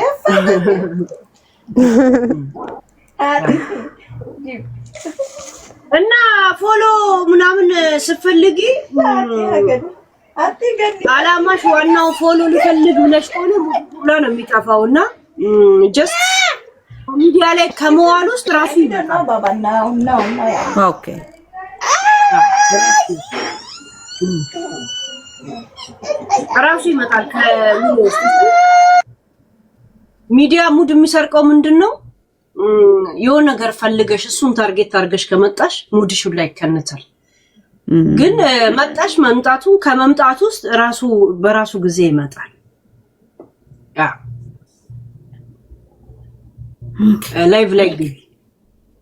እና ፎሎ ምናምን ስፈልጊ አላማሽ ዋናው ፎሎ ልፈልግ ብለሽ ሆነ ሁሉ ነው የሚጠፋውና ጀስት ሚዲያ ላይ ከመዋል ውስጥ ራሱ ይመጣል ኦኬ ራሱ ይመጣል ሚዲያ ሙድ የሚሰርቀው ምንድነው የሆነ ነገር ፈልገሽ እሱን ታርጌት አድርገሽ ከመጣሽ ሙድሽ ላይ ይከነታል ግን መጣሽ መምጣቱን ከመምጣቱ ውስጥ ራሱ በራሱ ጊዜ ይመጣል ያ ላይቭ ላይ ግቢ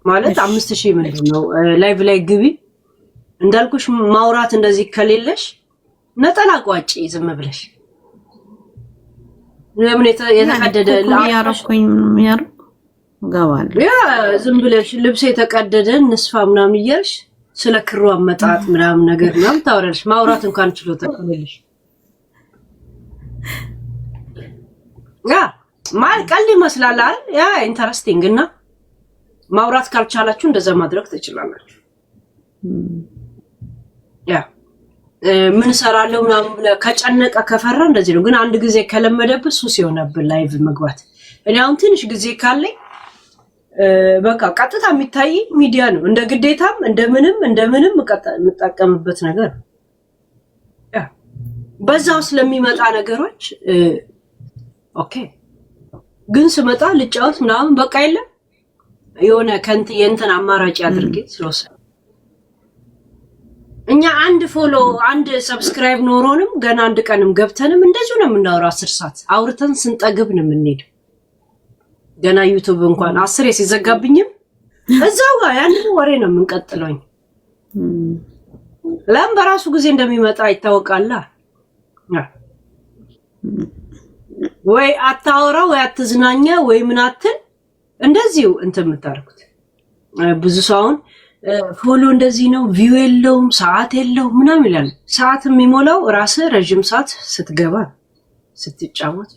ማለት 5000 ምንድነው ላይቭ ላይ ግቢ እንዳልኩሽ ማውራት እንደዚህ ከሌለሽ ነጠላ ቋጪ ዝም ብለሽ ለምን የተቀደደ ያረኩኝ ምንም ጋዋል ያ ዝም ብለሽ ልብስ የተቀደደ ንስፋ ምናምን ይያልሽ ስለ ክሩ አመጣጥ ምናምን ነገር ነው ታወራለሽ ማውራት እንኳን ችሎታ ከሌለሽ ያ ማል ቀልድ ይመስላል ያ ኢንተረስቲንግ እና ማውራት ካልቻላችሁ እንደዛ ማድረግ ትችላላችሁ ያ ምን ሰራለው ምናምን ብለ ከጨነቀ ከፈራ እንደዚህ ነው ግን አንድ ጊዜ ከለመደብህ ሱስ ይሆነብህ ላይቭ መግባት እኔ አሁን ትንሽ ጊዜ ካለኝ በቃ ቀጥታ የሚታይ ሚዲያ ነው እንደ ግዴታም እንደምንም መጠቀምበት ነገር ያ በዛው ስለሚመጣ ነገሮች ኦኬ ግን ስመጣ ልጫወት ምናምን በቃ የለም የሆነ ከንት የእንትን አማራጭ አድርጌ ስለወሰ እኛ አንድ ፎሎ አንድ ሰብስክራይብ ኖሮንም ገና አንድ ቀንም ገብተንም እንደዚሁ ነው የምናወራው 10 ሰዓት አውርተን ስንጠግብ ነው የምንሄድ ገና ዩቲዩብ እንኳን 10 ሲዘጋብኝም እዛው ጋር ያንን ወሬ ነው የምንቀጥለው ለም በራሱ ጊዜ እንደሚመጣ ይታወቃል ወይ አታወራ ወይ አትዝናኛ ወይ ምን አትል እንደዚሁ እንትን የምታርጉት ብዙ ሰውን ፎሎ እንደዚህ ነው ቪው የለውም ሰዓት የለውም ምናምን ይላል ሰዓት የሚሞላው ራስ ረጅም ሰዓት ስትገባ ስትጫወት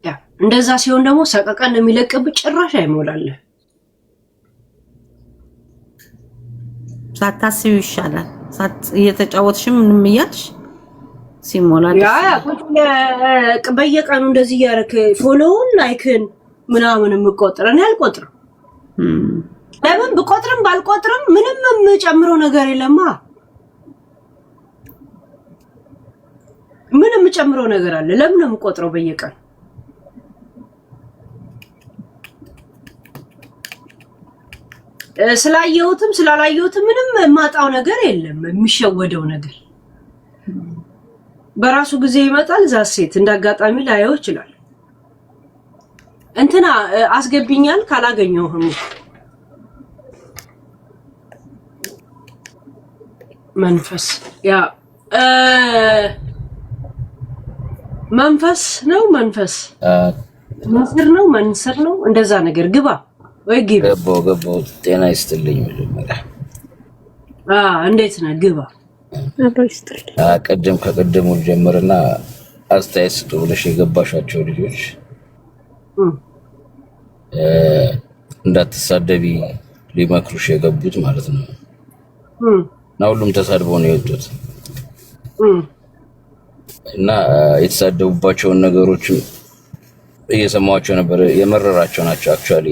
ያ እንደዛ ሲሆን ደግሞ ሰቀቀን የሚለቅብ ጭራሽ አይሞላል ሳታስቢው ይሻላል እየተጫወትሽም ምንም እያልሽ ሲሞላ ያ በየቀኑ እንደዚህ ያረክ ፎሎውን ላይክን ምናምን የምቆጥረን ያልቆጥረው ለምን በቆጥረም ባልቆጥረም ምንም የምጨምረው ነገር የለማ ምንም የምጨምረው ነገር አለ ለምን ነው የምቆጥረው በየቀኑ ስላየሁትም ስላላየሁትም ምንም ማጣው ነገር የለም የሚሸወደው ነገር በራሱ ጊዜ ይመጣል ዛሴት እንዳጋጣሚ ላየው ይችላል እንትና አስገብኛል ካላገኘውም መንፈስ ያ መንፈስ ነው መንፈር ነው መንሰር ነው እንደዛ ነገር ግባ ወይ ግባ ገባው ጤና ይስጥልኝ መጀመሪያ እንዴት ነህ ግባ ቀደም ከቀደሙ ጀምርና አስተያየት ስጡ ብለሽ የገባሻቸው ልጆች እንዳትሳደቢ ሊመክሩሽ የገቡት ማለት ነው እና ሁሉም ተሳድበው ነው የወጡት እና የተሳደቡባቸውን ነገሮችም እየሰማቸው ነበር። የመረራቸው ናቸው። አክቹአሊ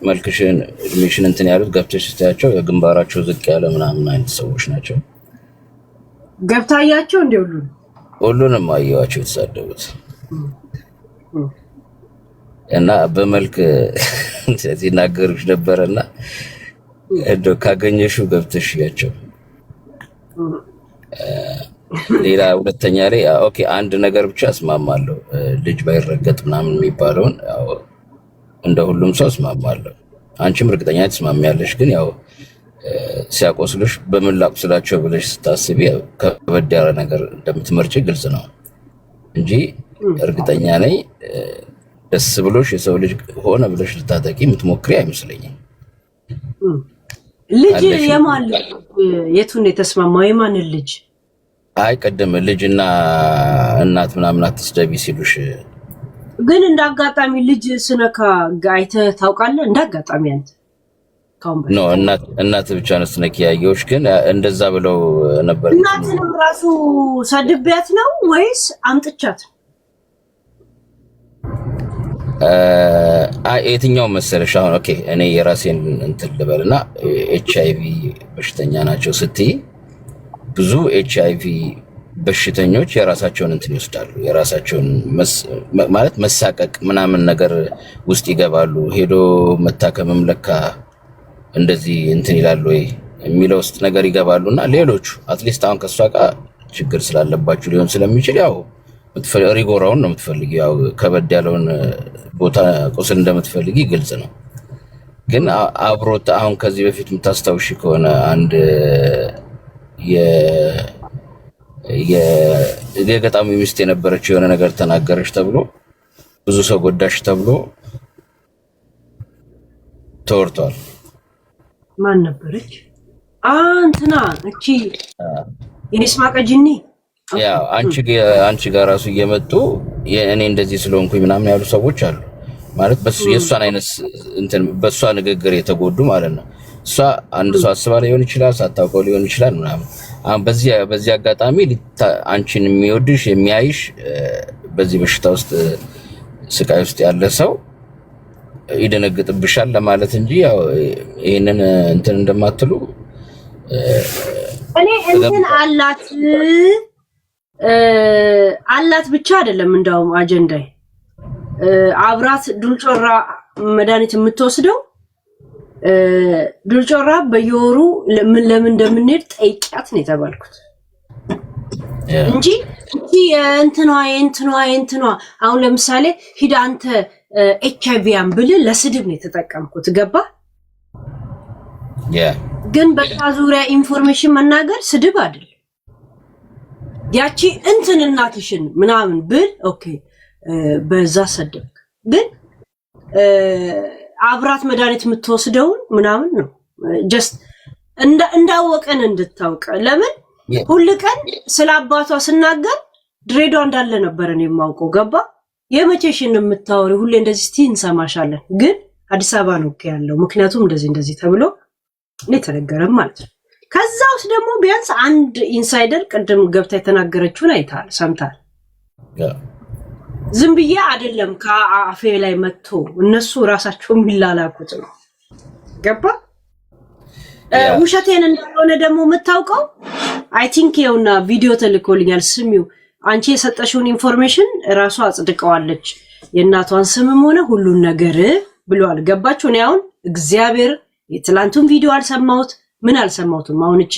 መልክሽን እድሜሽን እንትን ያሉት ገብተሽ ስታያቸው የግንባራቸው ዝቅ ያለ ምናምን አይነት ሰዎች ናቸው። ገብታያቸው እንደ ሁሉንም አየዋቸው የተሳደቡት እና በመልክ ሲናገሩሽ ነበረና እንደው ካገኘሽው ገብተሽ ያቸው። ሌላ ሁለተኛ ላይ ኦኬ አንድ ነገር ብቻ እስማማለሁ፣ ልጅ ባይረገጥ ምናምን የሚባለውን ያው እንደ ሁሉም ሰው እስማማለሁ። አንቺም እርግጠኛ ትስማሚያለሽ። ግን ያው ሲያቆስሉሽ በምን ላቁስላቸው ብለሽ ስታስቢ ከበድ ያለ ነገር እንደምትመርጪ ግልጽ ነው እንጂ እርግጠኛ ነኝ ደስ ብሎሽ የሰው ልጅ ሆነ ብለሽ ልታጠቂ የምትሞክሪ አይመስለኝም። ልጅ የማን የቱን የተስማማው የማን ልጅ? አይ ቀደም ልጅና እናት ምናምን አትስደቢ ሲሉሽ ግን እንዳጋጣሚ ልጅ ስነካ አይተህ ታውቃለህ? እንዳጋጣሚ አንተ ኖ እናት ብቻ ነው ስነኪ ያየሁሽ። ግን እንደዛ ብለው ነበር። እናትንም ራሱ ሰድቤያት ነው ወይስ አምጥቻት? የትኛው መሰለሽ? አሁን ኦኬ እኔ የራሴን እንትን ልበልና ኤችአይቪ በሽተኛ ናቸው ስትይ ብዙ ኤችአይቪ በሽተኞች የራሳቸውን እንትን ይወስዳሉ። የራሳቸውን ማለት መሳቀቅ ምናምን ነገር ውስጥ ይገባሉ። ሄዶ መታከምም ለካ እንደዚህ እንትን ይላል ወይ የሚለው ውስጥ ነገር ይገባሉና ሌሎቹ አትሊስት አሁን ከሷ ጋር ችግር ስላለባችሁ ሊሆን ስለሚችል ያው ሪጎራውን ነው የምትፈልጊ። ያው ከበድ ያለውን ቦታ ቁስል እንደምትፈልጊ ግልጽ ነው። ግን አብሮት አሁን ከዚህ በፊት የምታስታውሺ ከሆነ አንድ የገጣሚ ሚስት የነበረች የሆነ ነገር ተናገረች ተብሎ ብዙ ሰው ጎዳሽ ተብሎ ተወርቷል። ማን ነበረች? እንትና እቺ የይስማቀጅኒ ያው አንቺ ጋር ራሱ እየመጡ እኔ እንደዚህ ስለሆንኩኝ ምናምን ያሉ ሰዎች አሉ። ማለት የእሷን አይነት እንትን በእሷ ንግግር የተጎዱ ማለት ነው። እሷ አንድ ሰው አስባ ሊሆን ይችላል፣ ሳታውቀው ሊሆን ይችላል ምናምን። አሁን በዚህ አጋጣሚ አንቺን የሚወድሽ የሚያይሽ በዚህ በሽታ ውስጥ ስቃይ ውስጥ ያለ ሰው ይደነግጥብሻል ለማለት እንጂ ያው ይሄንን እንትን እንደማትሉ እኔ እንትን አላት ብቻ አይደለም። እንደውም አጀንዳይ አብራት ዱልጮራ መድኃኒት የምትወስደው ዱልጮራ በየወሩ ለምን እንደምንሄድ ጠይቂያት ነው የተባልኩት እንጂ እንትኗ አሁን ለምሳሌ ሂድ አንተ ኤችአይቪያን ብል ለስድብ ነው የተጠቀምኩት። ገባ? ግን በቃ ዙሪያ ኢንፎርሜሽን መናገር ስድብ አይደለም። ያቺ እንትን እናትሽን ምናምን ብል ኦኬ በዛ ሰደብክ። ግን አብራት መድኃኒት የምትወስደውን ምናምን ነው ጀስት እንዳወቀን እንድታውቅ። ለምን ሁሉ ቀን ስለ አባቷ ስናገር ድሬዳዋ እንዳለ ነበር እኔ የማውቀው። ገባ? የመቼሽን የምታወሪ ሁሌ እንደዚህ እስቲ እንሰማሻለን፣ ግን አዲስ አበባ ነው ያለው። ምክንያቱም እንደዚህ ተብሎ እኔ ተነገረም ማለት ነው። ከዛ ውስጥ ደግሞ ቢያንስ አንድ ኢንሳይደር ቅድም ገብታ የተናገረችውን አይታል ሰምታል። ዝም ብዬ አይደለም ከአፌ ላይ መጥቶ እነሱ ራሳቸው የሚላላኩት ነው። ገባ? ውሸቴን እንደሆነ ደግሞ የምታውቀው አይ ቲንክ የውና ቪዲዮ ተልኮልኛል። ስሚው አንቺ የሰጠሽውን ኢንፎርሜሽን ራሷ አጽድቀዋለች። የእናቷን ስምም ሆነ ሁሉን ነገር ብሏል። ገባችሁ? እኔ አሁን እግዚአብሔር የትላንቱን ቪዲዮ አልሰማሁት ምን አልሰማሁትም። አሁን እቺ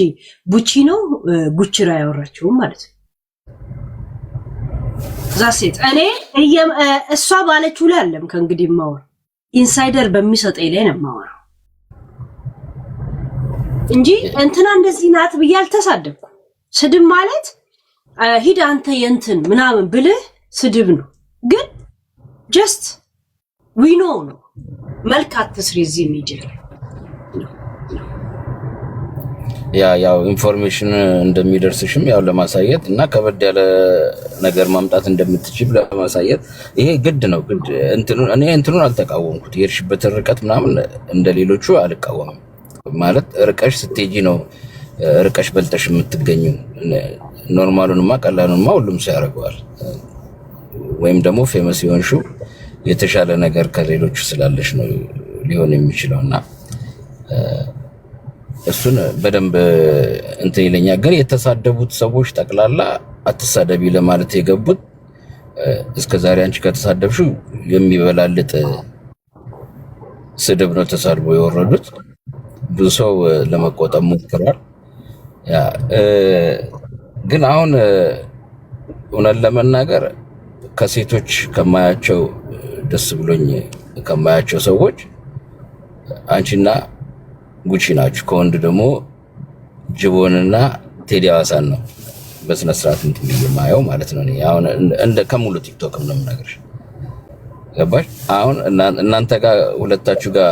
ቡቺ ነው ጉችራ ያወራችው ማለት ነው። ዛሴት እኔ እሷ ባለችው ላይ አለም ከእንግዲህ ማወር ኢንሳይደር በሚሰጠኝ ላይ ነው ማወራው እንጂ እንትና እንደዚህ ናት ብዬ አልተሳደብኩ። ስድብ ማለት ሂድ አንተ የንትን ምናምን ብልህ ስድብ ነው። ግን ጀስት ዊኖ ነው መልካት ትስሪ እዚህ የሚጀር ያው ኢንፎርሜሽን እንደሚደርስሽም ያው ለማሳየት እና ከበድ ያለ ነገር ማምጣት እንደምትችል ለማሳየት ይሄ ግድ ነው። ግድ እንትኑን አልተቃወምኩት። የሄድሽበት ርቀት ምናምን እንደሌሎቹ አልቃወምም። ማለት ርቀሽ ስትሄጂ ነው ርቀሽ በልጠሽ የምትገኙ ኖርማሉንማ ቀላሉንማ ሁሉም ሰው ያደርገዋል። ወይም ደግሞ ፌመስ የሆንሽው የተሻለ ነገር ከሌሎቹ ስላለሽ ነው ሊሆን የሚችለውና እሱን በደንብ እንትን ይለኛል። ግን የተሳደቡት ሰዎች ጠቅላላ አትሳደቢ ለማለት የገቡት እስከዛሬ አንቺ ከተሳደብሽው የሚበላልጥ ስድብ ነው ተሳድቦ የወረዱት። ብዙ ሰው ለመቆጠብ ሞክሯል። ግን አሁን እውነት ለመናገር ከሴቶች ከማያቸው ደስ ብሎኝ ከማያቸው ሰዎች አንቺና ጉቺ ናችሁ። ከወንድ ደግሞ ጅቦንና ቴዲ አዋሳን ነው በስነ ስርዓት እንትን የማየው ማለት ነው። አሁን እንደ ከሙሉ ቲክቶክም ነው የምነግርሽ። ገባሽ? አሁን እናንተ ጋር ሁለታችሁ ጋር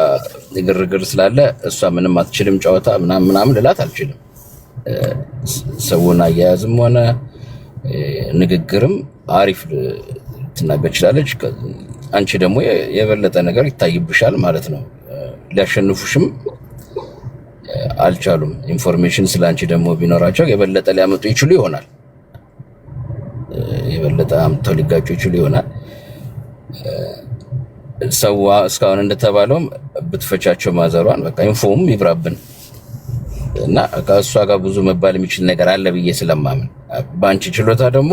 ግርግር ስላለ እሷ ምንም አትችልም ጨዋታ ምናምን ልላት አልችልም። ሰውን አያያዝም ሆነ ንግግርም አሪፍ ትናገር ትችላለች። አንቺ ደግሞ የበለጠ ነገር ይታይብሻል ማለት ነው። ሊያሸንፉሽም አልቻሉም። ኢንፎርሜሽን ስላንቺ ደግሞ ቢኖራቸው የበለጠ ሊያመጡ ይችሉ ይሆናል። የበለጠ አምጥተው ሊጋጩ ይችሉ ይሆናል። ሰው እስካሁን እንደተባለውም ብትፈቻቸው ማዘሯን በቃ ኢንፎም ይብራብን እና ከእሷ ጋር ብዙ መባል የሚችል ነገር አለ ብዬ ስለማምን በአንቺ ችሎታ ደግሞ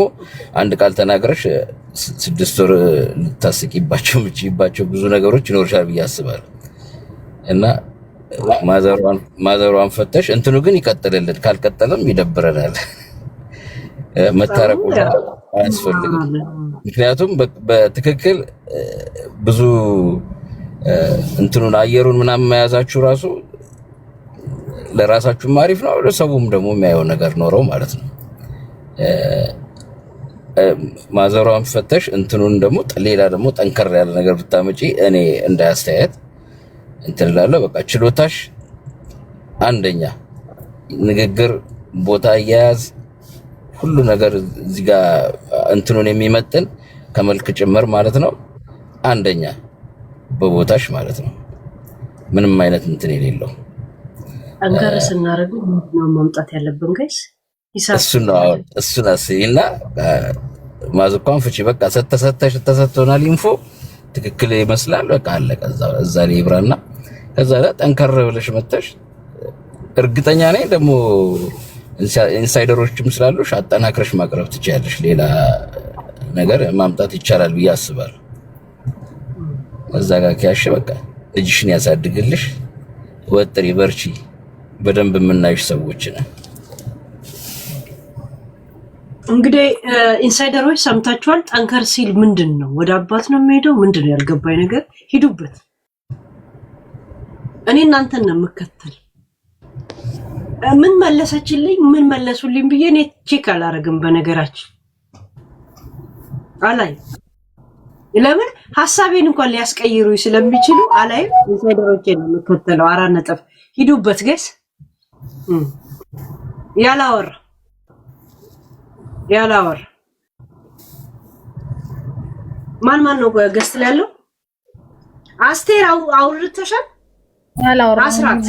አንድ ቃል ተናግረሽ 6 ወር ልታስቂባቸው የምትችይባቸው ብዙ ነገሮች ይኖርሻል ብዬ አስባለሁ። እና ማዘሯን ፈተሽ እንትኑ ግን ይቀጥልልን፣ ካልቀጠለም ይደብረናል። መታረቁ አያስፈልግም። ምክንያቱም በትክክል ብዙ እንትኑን አየሩን ምናምን መያዛችሁ ራሱ ለራሳችሁ ማሪፍ ነው፣ ለሰውም ደግሞ የሚያየው ነገር ኖረው ማለት ነው። ማዘሯን ፈተሽ እንትኑን ደግሞ ሌላ ደግሞ ጠንከር ያለ ነገር ብታመጪ እኔ እንዳያስተያየት እንትን እላለሁ። በቃ ችሎታሽ አንደኛ፣ ንግግር፣ ቦታ አያያዝ፣ ሁሉ ነገር እዚህ ጋር እንትኑን የሚመጥን ከመልክ ጭምር ማለት ነው አንደኛ በቦታሽ ማለት ነው። ምንም አይነት እንትን የሌለው አንገር ስናረግ ነው ማምጣት ያለብን ጋይስ። እሱን አስይና ማዝቋን ፍቺ በቃ ተሰጥቶናል። ኢንፎ ትክክል ይመስላል። በቃ አለቀ። እዛ ላይ ይብራና ከዛ ላይ ጠንከር ብለሽ መተሽ እርግጠኛ ነኝ ደግሞ ኢንሳይደሮችም ስላሉሽ አጠናክረሽ ማቅረብ ትችያለሽ። ሌላ ነገር ማምጣት ይቻላል ብዬ አስባለሁ። እዛ ጋር ከያሽ በቃ ልጅሽን ያሳድግልሽ። ወጥሪ፣ በርቺ። በደንብ የምናይሽ ሰዎች ነን። እንግዲህ ኢንሳይደሮች ሰምታችኋል። ጠንከር ሲል ምንድን ነው ወደ አባት ነው የሚሄደው? ምንድን ነው ያልገባኝ ነገር? ሂዱበት። እኔ እናንተን ነው የምከተል። ምን መለሰችልኝ ምን መለሱልኝ ብዬ እኔ ቼክ አላረግም። በነገራችን አላይ ለምን ሐሳቤን እንኳን ሊያስቀይሩኝ ስለሚችሉ አላይ ኢንሳይደሮችን ነው የምከተለው። 4 ነጥብ። ሂዱበት ጋይስ። ያላወር ማን ነው ገስት ላይ ያለው? አስቴር አውርተሻል? ያላወራ አስራት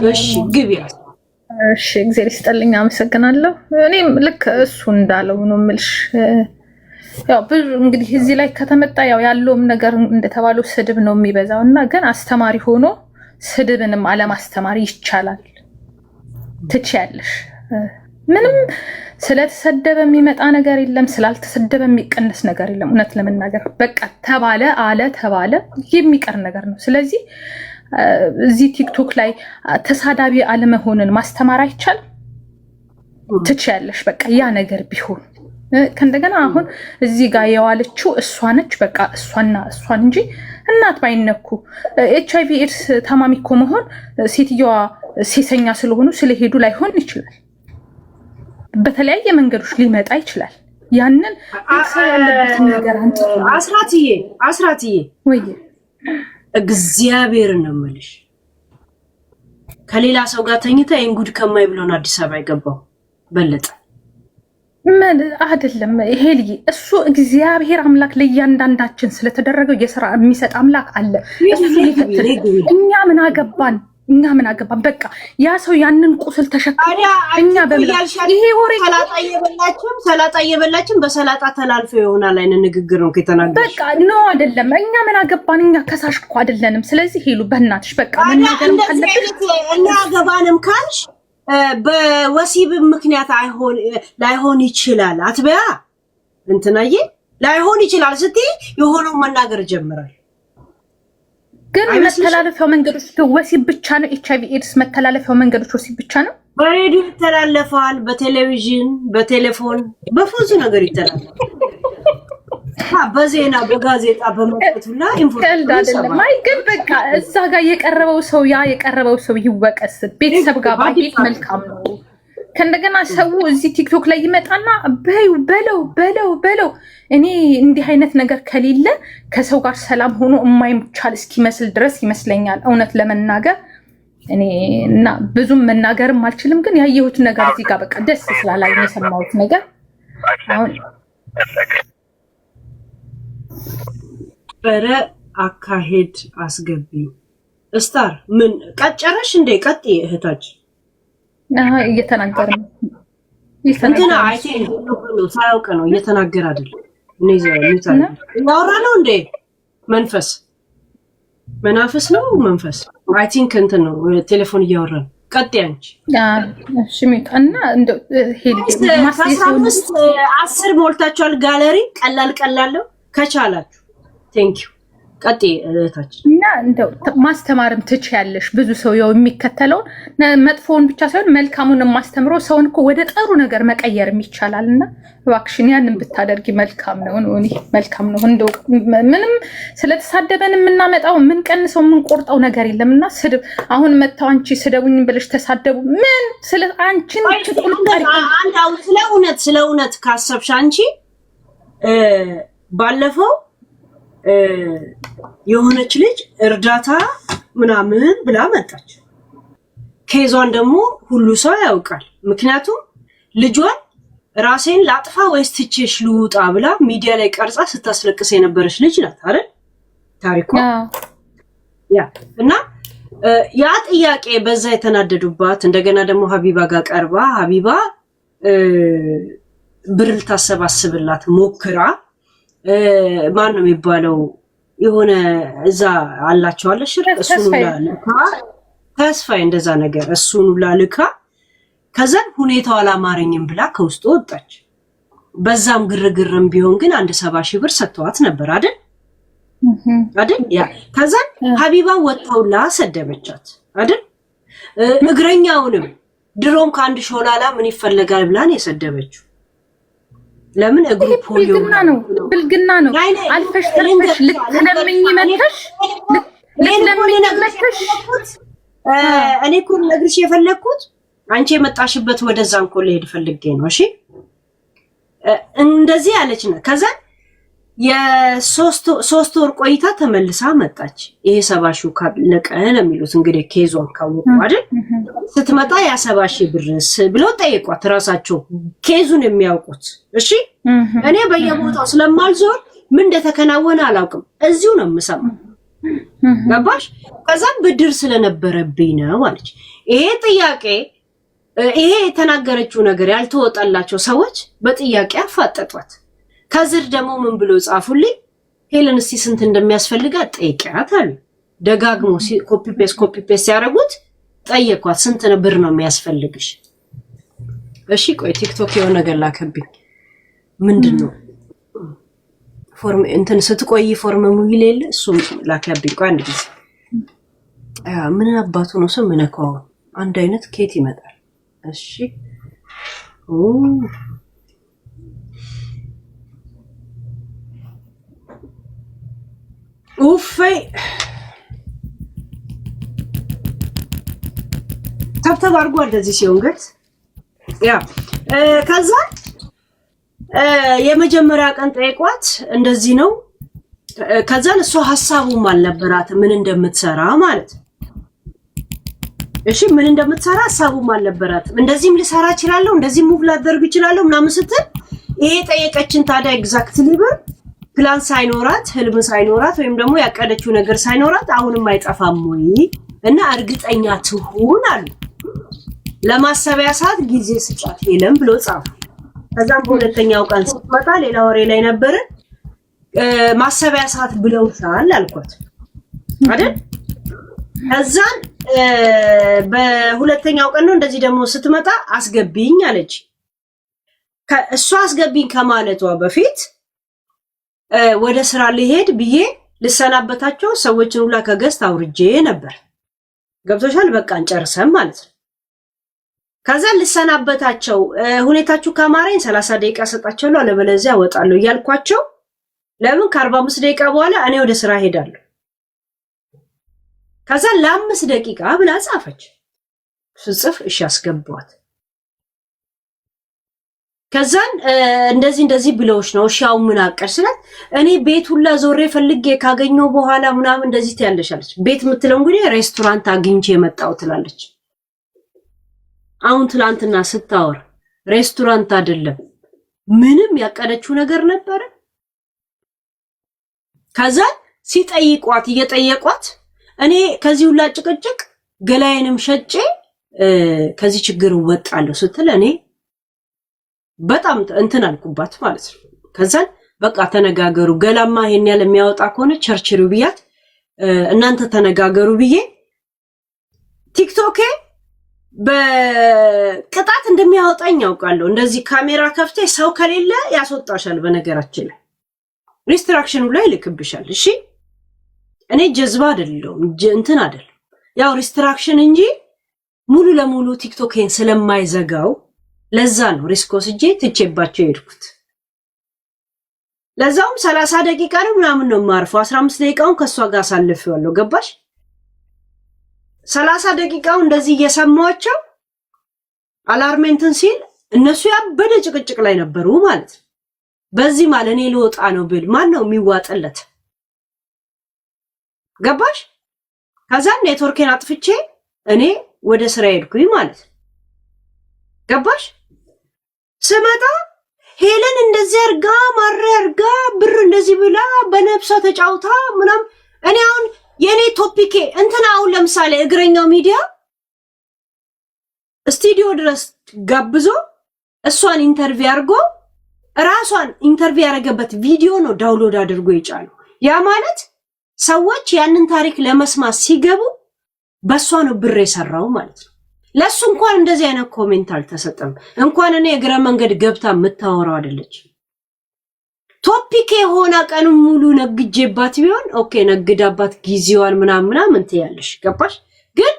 እሺ፣ ግቢያ። እሺ፣ እግዚአብሔር ይስጥልኝ፣ አመሰግናለሁ። እኔም ልክ እሱ እንዳለው ነው የምልሽ። ያው ብዙ እንግዲህ እዚህ ላይ ከተመጣ ያለውም ነገር እንደተባለው ስድብ ነው የሚበዛው እና ግን አስተማሪ ሆኖ ስድብንም አለማስተማር ይቻላል። ትችያለሽ። ምንም ስለተሰደበ የሚመጣ ነገር የለም፣ ስላልተሰደበ የሚቀነስ ነገር የለም። እውነት ለመናገር በቃ ተባለ የሚቀር ነገር ነው። ስለዚህ እዚህ ቲክቶክ ላይ ተሳዳቢ አለመሆንን ማስተማር አይቻልም። ትችያለሽ። በቃ ያ ነገር ቢሆን ከእንደገና አሁን እዚህ ጋር የዋለችው እሷ ነች። በቃ እሷን እንጂ እናት ባይነኩ HIV ኤድስ ታማሚ እኮ መሆን ሴትየዋ ሴሰኛ ስለሆኑ ስለሄዱ ላይሆን ይችላል። በተለያየ መንገዶች ሊመጣ ይችላል። ያንን ሰው ያለበትን ነገር አንጥሩ። አስራትዬ ወይ እግዚአብሔር ነው የምልሽ፣ ከሌላ ሰው ጋር ተኝታ እንጉድ ከማይ ብሎን አዲስ አበባ ይገባው በለጠ ምን አይደለም። ሄልዬ እሱ እግዚአብሔር አምላክ ለእያንዳንዳችን ስለተደረገው የሥራ የሚሰጥ አምላክ አለ። እሱ ይፈትል። እኛ ምን አገባን? እኛ ምን አገባን? በቃ ያ ሰው ያንን ቁስል ተሸክሞ እኛ ይሄ ወሬ ሰላጣ እየበላችም በሰላጣ ተላልፎ ይሆናል አይነት ንግግር ነው ከተናገርሽ። በቃ ነው አይደለም። እኛ ምን አገባን? እኛ ከሳሽ እኮ አይደለንም። ስለዚህ ሄሉ በእናትሽ በቃ መናገርም ካለብሽ እኛ አገባንም ካልሽ በወሲብ ምክንያት ላይሆን ይችላል አትበያ እንትናዬ ላይሆን ይችላል ስትይ የሆነው መናገር ጀምራል። ግን መተላለፊያው መንገዶች ወሲብ ብቻ ነው? ኤችአይቪ ኤድስ መተላለፊያው መንገዶች ወሲብ ብቻ ነው? በሬዲዮ ይተላለፋል፣ በቴሌቪዥን፣ በቴሌፎን፣ በብዙ ነገር ይተላለፋል። በዜና በጋዜጣ በመጥቱና ኢንፎርሜሽን አይ ግን በቃ እዛ ጋር የቀረበው ሰው ይወቀስ። ቤተሰብ ጋር ባይት መልካም ነው። ከእንደገና ሰው እዚህ ቲክቶክ ላይ ይመጣና በለው እኔ እንዲህ አይነት ነገር ከሌለ ከሰው ጋር ሰላም ሆኖ የማይቻል እስኪመስል ድረስ ይመስለኛል። እውነት ለመናገር እኔ እና ብዙም መናገርም አልችልም፣ ግን ያየሁት ነገር እዚህ ጋር በቃ ደስ ስላላኝ የሰማሁት ነገር አሁን በረ አካሄድ አስገቢ ስታር ምን ቀጨረሽ እንዴ? ቀጥ እህታችን እየተናገረ ነው እንትና አይቴ ነው ሳያውቅ ነው እየተናገረ አይደል? ያወራ ነው እንዴ? መናፈስ ነው መንፈስ አይ ቲንክ እንትን ነው ቴሌፎን እያወራ ነው። ቀጥ ያንቺ እሺ ሚጣና እንደው ሄድ ማስሊስ 10 ሞልታችኋል። ጋለሪ ቀላል ከቻላችሁ ቴንክ ዩ ቀጥ እህታችን እና እንደው ማስተማርም ትችያለሽ። ብዙ ሰው ያው የሚከተለውን መጥፎውን ብቻ ሳይሆን መልካሙን ማስተምሮ ሰውን እኮ ወደ ጥሩ ነገር መቀየርም ይቻላልና እባክሽን ያንን ብታደርጊ መልካም ነው። መልካም ነው። እንደው ምንም ስለተሳደበን የምናመጣው ምን ቀንሰው ምን ቆርጠው ነገር የለምና ስድብ አሁን መጣው አንቺ ስደቡኝ ብለሽ ተሳደቡ ምን ስለ አንቺን ስለ እውነት ካሰብሽ አንቺ ባለፈው የሆነች ልጅ እርዳታ ምናምን ብላ መጣች። ኬዟን ደግሞ ሁሉ ሰው ያውቃል። ምክንያቱም ልጇን ራሴን ላጥፋ ወይስ ትቼሽ ልውጣ ብላ ሚዲያ ላይ ቀርጻ ስታስለቅስ የነበረች ልጅ ናት አይደል ታሪኳ? ያ እና ያ ጥያቄ በዛ የተናደዱባት እንደገና ደግሞ ሀቢባ ጋር ቀርባ ሀቢባ ብር ልታሰባስብላት ሞክራ ማን ነው የሚባለው የሆነ እዛ አላቸው አለ ሽርክ እሱን ላልካ ተስፋዬ እንደዛ ነገር እሱን ላልካ ከዛ ሁኔታው አላማረኝም ብላ ከውስጥ ወጣች። በዛም ግርግርም ቢሆን ግን 70,000 ብር ሰጥቷት ነበር አይደል? ያ ከዛ ሀቢባ ወጣውላ ሰደበቻት አይደል? እግረኛውንም ድሮም ከአንድ ሾላላ ምን ይፈልጋል ብላን የሰደበችው ለምን እግሩ ፖሊዮ ብልግና ነው። አልፈሽ ተርፈሽ ልትለምኝ መተሽ እኔ እኮ ነግርሽ የፈለኩት አንቺ የመጣሽበት ወደዛን እኮ ልሄድ ፈልጌ ነው። እሺ እንደዚህ ያለች ነው። ከዛ የ3 ወር ቆይታ ተመልሳ መጣች። ይሄ 70,000 ካለቀ ነው የሚሉት እንግዲህ ኬዟን ካወቁ አይደል? ስትመጣ ያ 70,000 ብርስ ብለው ጠይቋት ራሳቸው ኬዙን የሚያውቁት። እሺ እኔ በየቦታው ስለማልዞር ምን እንደተከናወነ አላውቅም። እዚሁ ነው የምሰማው። ገባሽ? ከዛም ብድር ስለነበረብኝ ነው አለች። ይሄ ጥያቄ ይሄ የተናገረችው ነገር ያልተወጣላቸው ሰዎች በጥያቄ አፋጠጧት። ከዝር ደግሞ ምን ብሎ ጻፉልኝ? ሄለን እስቲ ስንት እንደሚያስፈልጋት ጠይቂያት አሉ። ደጋግሞ ኮፒ ፔስት ያደረጉት ጠየቋት። ስንት ብር ነው የሚያስፈልግሽ? እሺ ቆይ ቲክቶክ የሆነ ነገር ላከብኝ። ምንድነው ፎርም እንትን ስትቆይ ፎርም ሙሉ ይሌለ እሱም ላከብኝ። ቆይ አንድ ጊዜ ምን አባቱ ነው ስም ነካው አንድ አይነት ኬት ይመጣል። እሺ ኡፈይ ታብታብ አድርጎ እንደዚህ ሲሆን ገት ያ ከዛ የመጀመሪያ ቀን ጠይቋት እንደዚህ ነው። ከዛን እሷ ሐሳቡም አልነበራት ምን እንደምትሰራ ማለት እሺ ምን እንደምትሰራ ሐሳቡም አልነበራት። እንደዚህም ልሰራ እችላለሁ እንደዚህም ሙቭ ላደርግ እችላለሁ ምናምን ስትል ይሄ ጠየቀችን። ታዲያ ኤግዛክትሊ ብር ፕላን ሳይኖራት ህልም ሳይኖራት ወይም ደግሞ ያቀደችው ነገር ሳይኖራት አሁንም አይጠፋም ወይ እና እርግጠኛ ትሁን አሉ። ለማሰቢያ ሰዓት ጊዜ ስጫት ሄለን ብሎ ጻፉ። ከዛም በሁለተኛው ቀን ስትመጣ ሌላ ወሬ ላይ ነበር። ማሰቢያ ሰዓት ብለውታል አልኳት አይደል? ከዛን በሁለተኛው ቀን ነው እንደዚህ ደግሞ ስትመጣ አስገቢኝ አለች። እሷ አስገቢኝ ከማለቷ በፊት ወደ ስራ ልሄድ ብዬ ልሰናበታቸው ሰዎችን ሁላ ከገስት አውርጄ ነበር። ገብቶሻል? በቃ እንጨርሰም ማለት ነው። ከዛ ልሰናበታቸው ሁኔታችሁ ካማረኝ 30 ደቂቃ ሰጣቸዋለሁ አለበለዚያ እወጣለሁ እያልኳቸው ለምን ከ45 ደቂቃ በኋላ እኔ ወደ ስራ ሄዳለሁ። ከዛ ለ5 ደቂቃ ብላ ጻፈች። ስጽፍ እሺ አስገባዋት። ከዛን እንደዚህ ብለውሽ ነው እሺ አሁን ምን አቀርሽላት? እኔ ቤት ሁላ ዞሬ ፈልጌ ካገኘው በኋላ ምናምን እንደዚህ ትያለሻለች። ቤት የምትለው እንግዲህ ሬስቶራንት አግኝቼ የመጣው ትላለች። አሁን ትላንትና ስታወር ሬስቶራንት አይደለም ምንም ያቀደችው ነገር ነበረ። ከዛ ሲጠይቋት እየጠየቋት እኔ ከዚህ ሁላ ጭቅጭቅ ገላዬንም ሸጬ ከዚህ ችግር ወጣለሁ ስትል እኔ በጣም እንትን አልኩባት ማለት ነው። ከዛን በቃ ተነጋገሩ፣ ገላማ ይሄን ያለ የሚያወጣ ከሆነ ቸርችሪው ብያት እናንተ ተነጋገሩ ብዬ ቲክቶክ በቅጣት እንደሚያወጣኝ ያውቃለሁ። እንደዚህ ካሜራ ከፍቴ ሰው ከሌለ ያስወጣሻል። በነገራችን ላይ ሪስትራክሽኑ ላይ ልክብሻል። እሺ እኔ ጀዝባ አይደለም እንትን አይደለም ያው ሪስትራክሽን እንጂ ሙሉ ለሙሉ ቲክቶክን ስለማይዘጋው ለዛ ነው ሪስክ ወስጄ ትቼባቸው ሄድኩት። ለዛውም 30 ደቂቃ ነው ምናምን ነው ማርፈው 15 ደቂቃውን ከሷ ጋር አሳልፌዋለሁ። ገባሽ? 30 ደቂቃው እንደዚህ እየሰማቸው አላርሜንትን ሲል እነሱ ያበደ ጭቅጭቅ ላይ ነበሩ ማለት ነው። በዚህ ማለት እኔ ልወጣ ነው ብል ማን ነው የሚዋጥለት? ገባሽ? ከዛ ኔትወርኬን አጥፍቼ እኔ ወደ ስራ ሄድኩኝ ማለት ነው። ገባሽ? ስመጣ ሄለን እንደዚህ አርጋ ማረ አርጋ ብር እንደዚህ ብላ በነፍሷ ተጫውታ ምናምን እኔ አሁን የኔ ቶፒኬ እንትና አሁን ለምሳሌ እግረኛው ሚዲያ ስቱዲዮ ድረስ ጋብዞ እሷን ኢንተርቪው አድርጎ ራሷን ኢንተርቪው ያደረገበት ቪዲዮ ነው ዳውንሎድ አድርጎ ይጫሉ። ያ ማለት ሰዎች ያንን ታሪክ ለመስማት ሲገቡ በሷ ነው ብር የሰራው ማለት ነው። ለሱ እንኳን እንደዚህ አይነት ኮሜንት አልተሰጠም። እንኳን እኔ እግረ መንገድ ገብታ የምታወራው አይደለች። ቶፒክ የሆነ ቀን ሙሉ ነግጄባት ቢሆን ኦኬ ነግዳባት ጊዜዋን ምናምን ትያለሽ። ገባሽ? ግን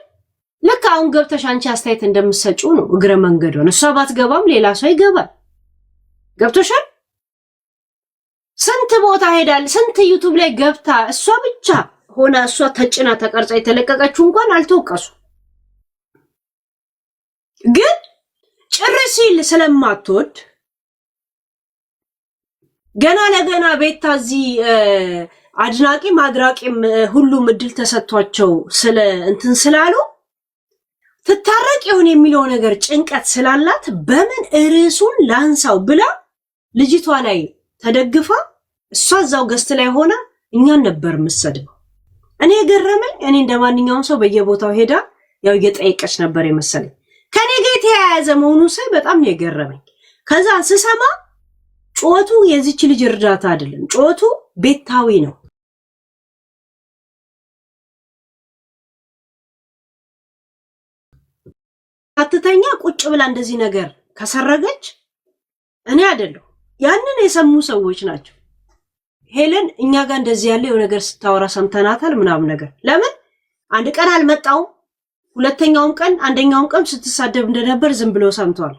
ልክ አሁን ገብተሽ አንቺ አስተያየት እንደምትሰጪው ነው እግረ መንገድ ሆነ። እሷ ባትገባም ሌላ ሰው ይገባል። ገብቶሻል? ስንት ቦታ ሄዳል። ስንት ዩቲዩብ ላይ ገብታ እሷ ብቻ ሆና እሷ ተጭና ተቀርጻ የተለቀቀችው እንኳን አልተወቀሱ። ግን ጭር ሲል ስለማትወድ ገና ለገና ቤታ እዚህ አድናቂ ማድራቂም ሁሉም እድል ተሰጥቷቸው ስለ እንትን ስላሉ ትታረቅ ይሁን የሚለው ነገር ጭንቀት ስላላት በምን ርዕሱን ላንሳው ብላ ልጅቷ ላይ ተደግፋ እሷ እዛው ገስት ላይ ሆና እኛን ነበር የምትሰድበው። እኔ ገረመኝ። እኔ እንደማንኛውም ሰው በየቦታው ሄዳ ያው እየጠየቀች ነበር የመሰለኝ። ከኔ ጋር የተያያዘ መሆኑ ሳይ በጣም ነው የገረመኝ። ከዛ ስሰማ ጮቱ የዚች ልጅ እርዳታ አይደለም፣ ጮቱ ቤታዊ ነው። አትተኛ ቁጭ ብላ እንደዚህ ነገር ከሰረገች እኔ አይደለሁ ያንን የሰሙ ሰዎች ናቸው። ሄለን እኛ ጋር እንደዚህ ያለው ነገር ስታወራ ሰምተናታል ምናምን ነገር ለምን አንድ ቀን አልመጣውም ሁለተኛውም ቀን አንደኛውም ቀን ስትሳደብ እንደነበር ዝም ብሎ ሰምቷል።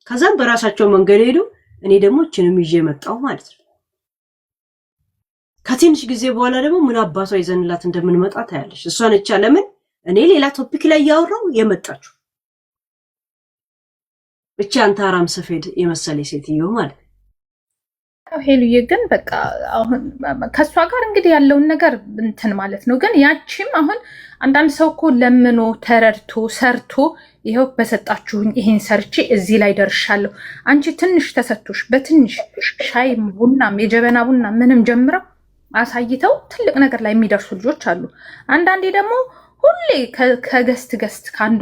ከዛም በራሳቸው መንገድ ሄዱ። እኔ ደግሞ እቺንም ይዤ መጣው ማለት ነው። ከትንሽ ጊዜ በኋላ ደግሞ ምን አባቷ ይዘንላት እንደምንመጣ ታያለሽ። እሷን እቻ ለምን እኔ ሌላ ቶፒክ ላይ ያወራው የመጣችው እቺ አንታራም ሰፌድ የመሰለ ሴትዮ ማለት ሄሉዬ ግን በቃ አሁን ከሷ ጋር እንግዲህ ያለውን ነገር እንትን ማለት ነው። ግን ያቺም አሁን አንዳንድ ሰው እኮ ለምኖ ተረድቶ ሰርቶ ይሄው በሰጣችሁኝ ይሄን ሰርቼ እዚህ ላይ ደርሻለሁ። አንቺ ትንሽ ተሰጥቶሽ በትንሽ ሻይ ቡናም የጀበና ቡና ምንም ጀምረው አሳይተው ትልቅ ነገር ላይ የሚደርሱ ልጆች አሉ። አንዳንዴ ደግሞ ሁሌ ከገስት ከአንዱ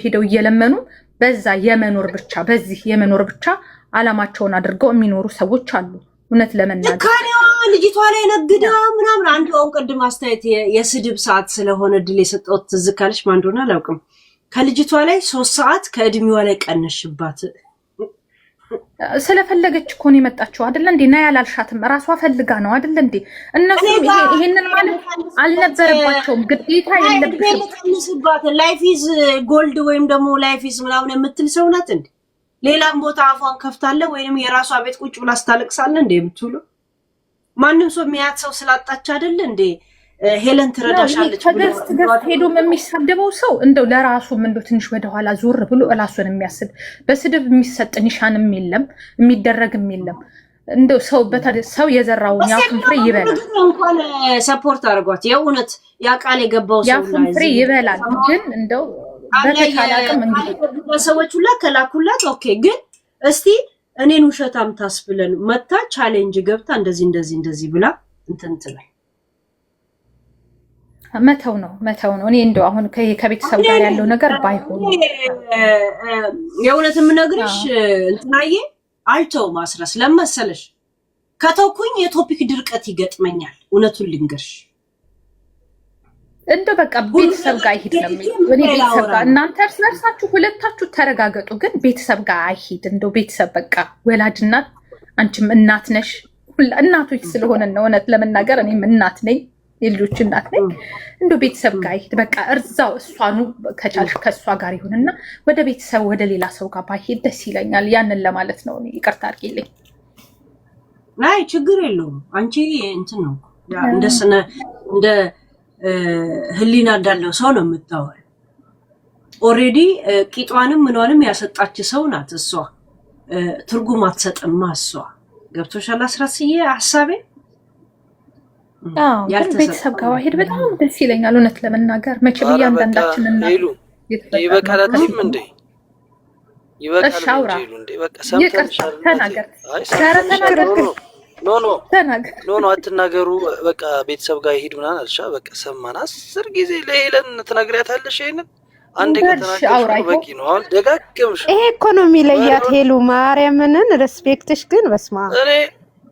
ሄደው እየለመኑ በዛ የመኖር ብቻ በዚህ የመኖር ብቻ አላማቸውን አድርገው የሚኖሩ ሰዎች አሉ። እውነት ለመናገር ካሪዋ ልጅቷ ላይ ነግዳ ምናምን አንዱ አሁን ቅድም አስተያየት የስድብ ሰዓት ስለሆነ ድል የሰጠሁት ትዝ ካለሽ ማን እንደሆነ አላውቅም። ከልጅቷ ላይ 3 ሰዓት ከእድሜዋ ላይ ቀነሽባት። ስለፈለገች እኮ ነው የመጣችው አይደል እንዴ? ና ያላልሻትም ራሷ ፈልጋ ነው አይደል እንዴ? እነሱ ይሄንን ማለት አልነበረባቸውም፣ ግዴታ የለብሽም። ቀንስባት ላይፍ ኢዝ ጎልድ ወይም ደግሞ ላይፍ ኢዝ ምናምን የምትል ሰው ናት እንዴ? ሌላም ቦታ አፏን ከፍታለ ወይንም የራሷ ቤት ቁጭ ብላ ስታለቅሳለ እንዴ የምትውሉ? ማንም ሰው የሚያት ሰው ስላጣች አይደል እንዴ? ሄለን ትረዳሻለች። ከገስት ሄዶም የሚሳደበው ሰው እንደው ለራሱም እንደው ትንሽ ወደኋላ ዞር ብሎ እራሱን የሚያስብ በስድብ የሚሰጥ ኒሻንም የለም የሚደረግም የለም። እንደው ሰው የዘራውን ያፉን ፍሬ ይበላል። እንኳን ሰፖርት አድርጓት የእውነት ያ ቃል የገባው ሰው ያፉን ፍሬ ይበላል። ግን እንደው በተቻለ አቅም እንግዲህ ሰዎች ሁላ ከላኩላት ኦኬ። ግን እስቲ እኔን ውሸታም ታስብለን መታ ቻሌንጅ ገብታ እንደዚህ ብላ እንትን ትላይ መተው ነው። እኔ እንደው አሁን ከቤተሰብ ጋር ያለው ነገር ባይሆን የእውነት የምነግርሽ እንትናዬ አልተው ማስረስ ለመሰለሽ ከተውኩኝ የቶፒክ ድርቀት ይገጥመኛል። እውነቱን ልንገርሽ እንደው በቃ ቤተሰብ ጋር አይሄድ ነው እኔ ቤተሰብ ጋር እናንተ እርስ በርሳችሁ ሁለታችሁ ተረጋገጡ። ግን ቤተሰብ ጋር አይሄድ። እንደው ቤተሰብ በቃ ወላጅ እናት፣ አንቺም እናት ነሽ። እናቶች ስለሆነ ነው እውነት ለመናገር እኔም እናት ነኝ፣ የልጆች እናት ነኝ። እንደው ቤተሰብ ጋር አይሄድ በቃ እርዛው እሷኑ ከቻልሽ ከእሷ ጋር ይሁንና ወደ ቤተሰብ ወደ ሌላ ሰው ጋር ባይሄድ ደስ ይለኛል። ያንን ለማለት ነው። እኔ ይቅርታ አድርጊልኝ። አይ ችግር የለውም። አንቺ እንትን ነው እንደ ህሊና እንዳለው ሰው ነው የምታወራው። ኦሬዲ ቂጧንም ምንዋንም ያሰጣች ሰው ናት እሷ። ትርጉም አትሰጥማ እሷ። ገብቶሻል አስራስዬ ሐሳቤ? ቤተሰብ ጋር ሄድ በጣም ደስ ይለኛል እውነት ለመናገር። መቼም እያንዳንዳችን እና ይበቃል አትይም እንዴ? ይበቃል እንዴ? በቃ ሰምተንሻል። ተናገር ኖ አትናገሩ። በቃ ቤተሰብ ጋር ይሄድ ምናምን አልሻ። በቃ ሰማን 10 ጊዜ ለሄለን ትነግሪያታለሽ። ይሄንን አንዴ ከተናገርሽ በቂ ነው። አሁን ደጋግምሽ ይሄ እኮ ነው የሚለያት ሄሉ ማርያምንን ሬስፔክትሽ ግን በስማ እኔ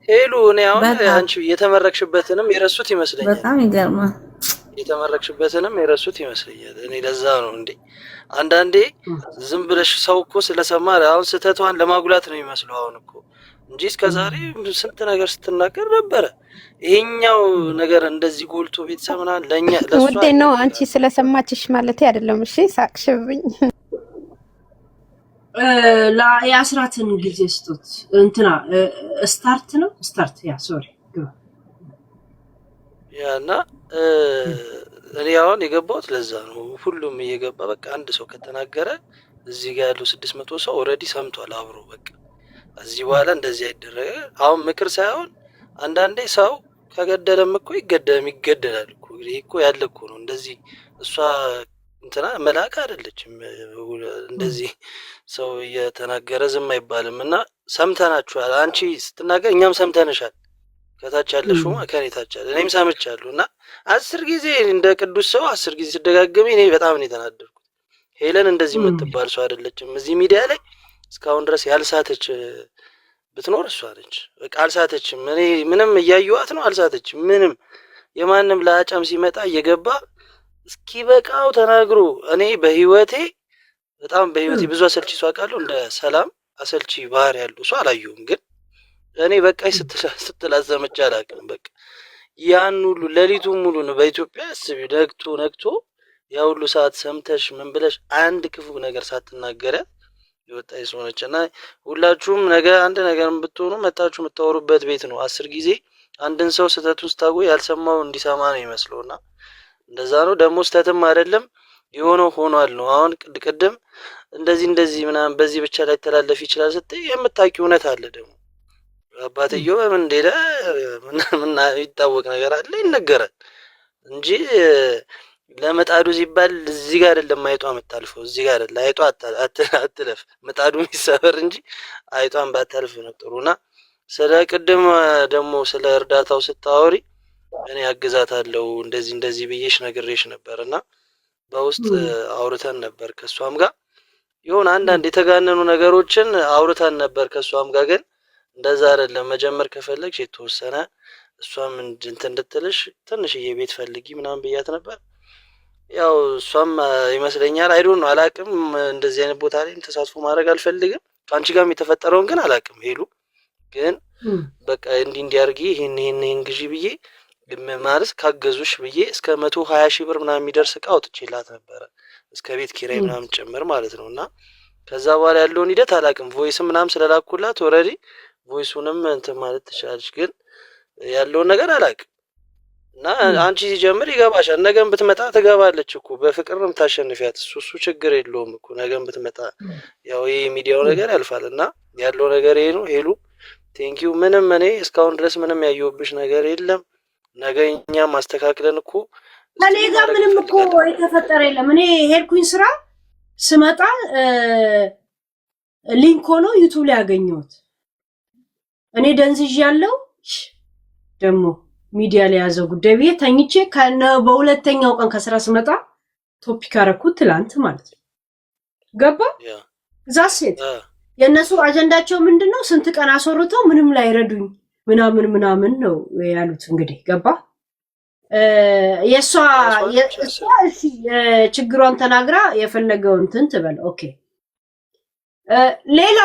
ሄሉ እኔ አሁን አንቺ የተመረክሽበትንም የረሱት ይመስለኛል። በጣም ይገርማል። የተመረክሽበትንም የረሱት ይመስለኛል። እኔ ለዛ ነው እንዴ አንዳንዴ ዝም ብለሽ ሰው እኮ ስለሰማ አሁን ስህተቷን ለማጉላት ነው የሚመስለው አሁን እኮ እንጂ እስከዛሬ ስንት ነገር ስትናገር ነበረ። ይሄኛው ነገር እንደዚህ ጎልቶ ቤተሰብ ምናምን ለኛ ለሷ ወዴ ነው አንቺ ስለሰማችሽ ማለት አይደለም። እሺ ሳቅሽብኝ። የአስራትን ጊዜ ስጡት እንትና ስታርት ያ ሶሪ ያና እኔ አሁን የገባሁት ለዛ ነው። ሁሉም እየገባ በቃ አንድ ሰው ከተናገረ እዚህ ጋር ያለው 600 ሰው ኦልሬዲ ሰምቷል አብሮ በቃ እዚህ በኋላ እንደዚህ አይደረግ። አሁን ምክር ሳይሆን አንዳንዴ ሰው ከገደለም እኮ ይገደላል እኮ። ይሄ እኮ ያለ እኮ ነው። እንደዚህ እሷ እንትና መልአክ አይደለችም። እንደዚህ ሰው እየተናገረ ዝም አይባልም። እና ሰምተናችኋል። አንቺ ስትናገር እኛም ሰምተንሻል። ከታች ያለሽው ከኔ ታች ያለ እኔም ሰምቻለሁ። እና 10 ጊዜ እንደ ቅዱስ ሰው 10 ጊዜ ሲደጋገሚ እኔ በጣም ነው የተናደድኩት። ሄለን እንደዚህ የምትባል ሰው አይደለችም። እዚህ ሚዲያ ላይ እስካሁን ድረስ ያልሳተች ብትኖር እሷ ነች። በቃ አልሳተችም። እኔ ምንም እያየኋት ነው። አልሳተችም። ምንም የማንም ለአጫም ሲመጣ እየገባ እስኪ በቃው ተናግሮ እኔ በህይወቴ ብዙ አሰልቺ ሰው አውቃለሁ። እንደ ሰላም አሰልቺ ባህሪ ያለው ሰው አላየሁም። ግን እኔ በቃ ስትላዘመች አላውቅም። በቃ ያን ሁሉ ሌሊቱን ሙሉ ነው በኢትዮጵያ አስቢ ነግቶ ያ ሁሉ ሰዓት ሰምተሽ ምን ብለሽ አንድ ክፉ ነገር ሳትናገረ የወጣይ ሰው ነች። እና ሁላችሁም ነገ አንድ ነገር ብትሆኑ መጣችሁ የምታወሩበት ቤት ነው። 10 ጊዜ አንድን ሰው ስህተቱን ስታጎይ ያልሰማው እንዲሰማ ነው ይመስለውና እንደዛ ነው። ደግሞ ስህተትም አይደለም የሆነው ሆኗል ነው። አሁን ቅድም እንደዚህ ምናምን በዚህ ብቻ ላይ ተላለፍ ይችላል ስትይ የምታውቂው እውነት አለ። ደግሞ አባትየው በምን እንደሄደ ምን ይታወቅ ነገር አለ ይነገራል እንጂ ለመጣዱ ሲባል እዚህ ጋር አይደለም አይጧ የምታልፈው። እዚህ ጋር አይደለም አይጧ አትለፍ መጣዱ የሚሰበር እንጂ አይጧን ባታልፍ ነው ጥሩና። ስለ ቅድም ደግሞ ስለ እርዳታው ስታወሪ እኔ አግዛታለሁ እንደዚህ ብዬሽ ነግሬሽ ነበርና በውስጥ አውርተን ነበር ከሷም ጋር የሆነ አንዳንድ የተጋነኑ ነገሮችን አውርተን ነበር ከሷም ጋር ግን እንደዛ አይደለም መጀመር ከፈለግሽ የተወሰነ እሷም እንድትልሽ ትንሽዬ ቤት ፈልጊ ምናምን ብያት ነበር ያው እሷም ይመስለኛል አይዶን ነው አላቅም እንደዚህ አይነት ቦታ ላይ ተሳትፎ ማድረግ አልፈልግም ካንቺ ጋርም የተፈጠረውን ግን አላቅም ሄሉ ግን በቃ እንዲያርጊ ይሄን ግዢ ብዬ ማለት ካገዙሽ ብዬ እስከ 120,000 ብር ምናምን የሚደርስ እቃ አውጥቼላት ነበር እስከ ቤት ኪራይ ምናምን ጭምር ማለት ነውና ከዛ በኋላ ያለውን ሂደት አላቅም ቮይስ ምናምን ስለላኩላት ኦሬዲ ቮይሱንም እንትን ማለት ትችላለሽ ግን ያለውን ነገር አላቅም እና አንቺ ሲጀምር ይገባሻል ነገም ብትመጣ ትገባለች እኮ በፍቅር ነው የምታሸንፊያት እሱ ችግር የለውም እኮ ነገም ብትመጣ ያው ይሄ ሚዲያው ነገር ያልፋልና ያለው ነገር ይሄ ነው ሄሉ ቴንኪው ምንም እኔ እስካሁን ድረስ ምንም ያየሁብሽ ነገር የለም ነገኛ ማስተካከለን እኮ እኔ ጋር ምንም እኮ የተፈጠረ የለም እኔ ሄድኩኝ ስራ ስመጣ ሊንክ ሆኖ ዩቲዩብ ላይ ያገኘሁት እኔ ደንዝዥ ያለው ደሞ ሚዲያ ላይ ያዘው ጉዳይ ብዬ ተኝቼ በሁለተኛው ቀን ከስራ ስመጣ ቶፒክ አረኩት ትላንት ማለት ነው ገባ ዛሴት የነሱ አጀንዳቸው ምንድነው ስንት ቀን አስወርተው ምንም ላይ ረዱኝ ምናምን ነው ያሉት እንግዲህ ገባ የሷ ችግሯን ተናግራ የፈለገውን እንትን ትበል ኦኬ ሌላ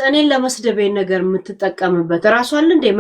እኔን ለመስደበኝ ነገር የምትጠቀምበት ራሷን እንደ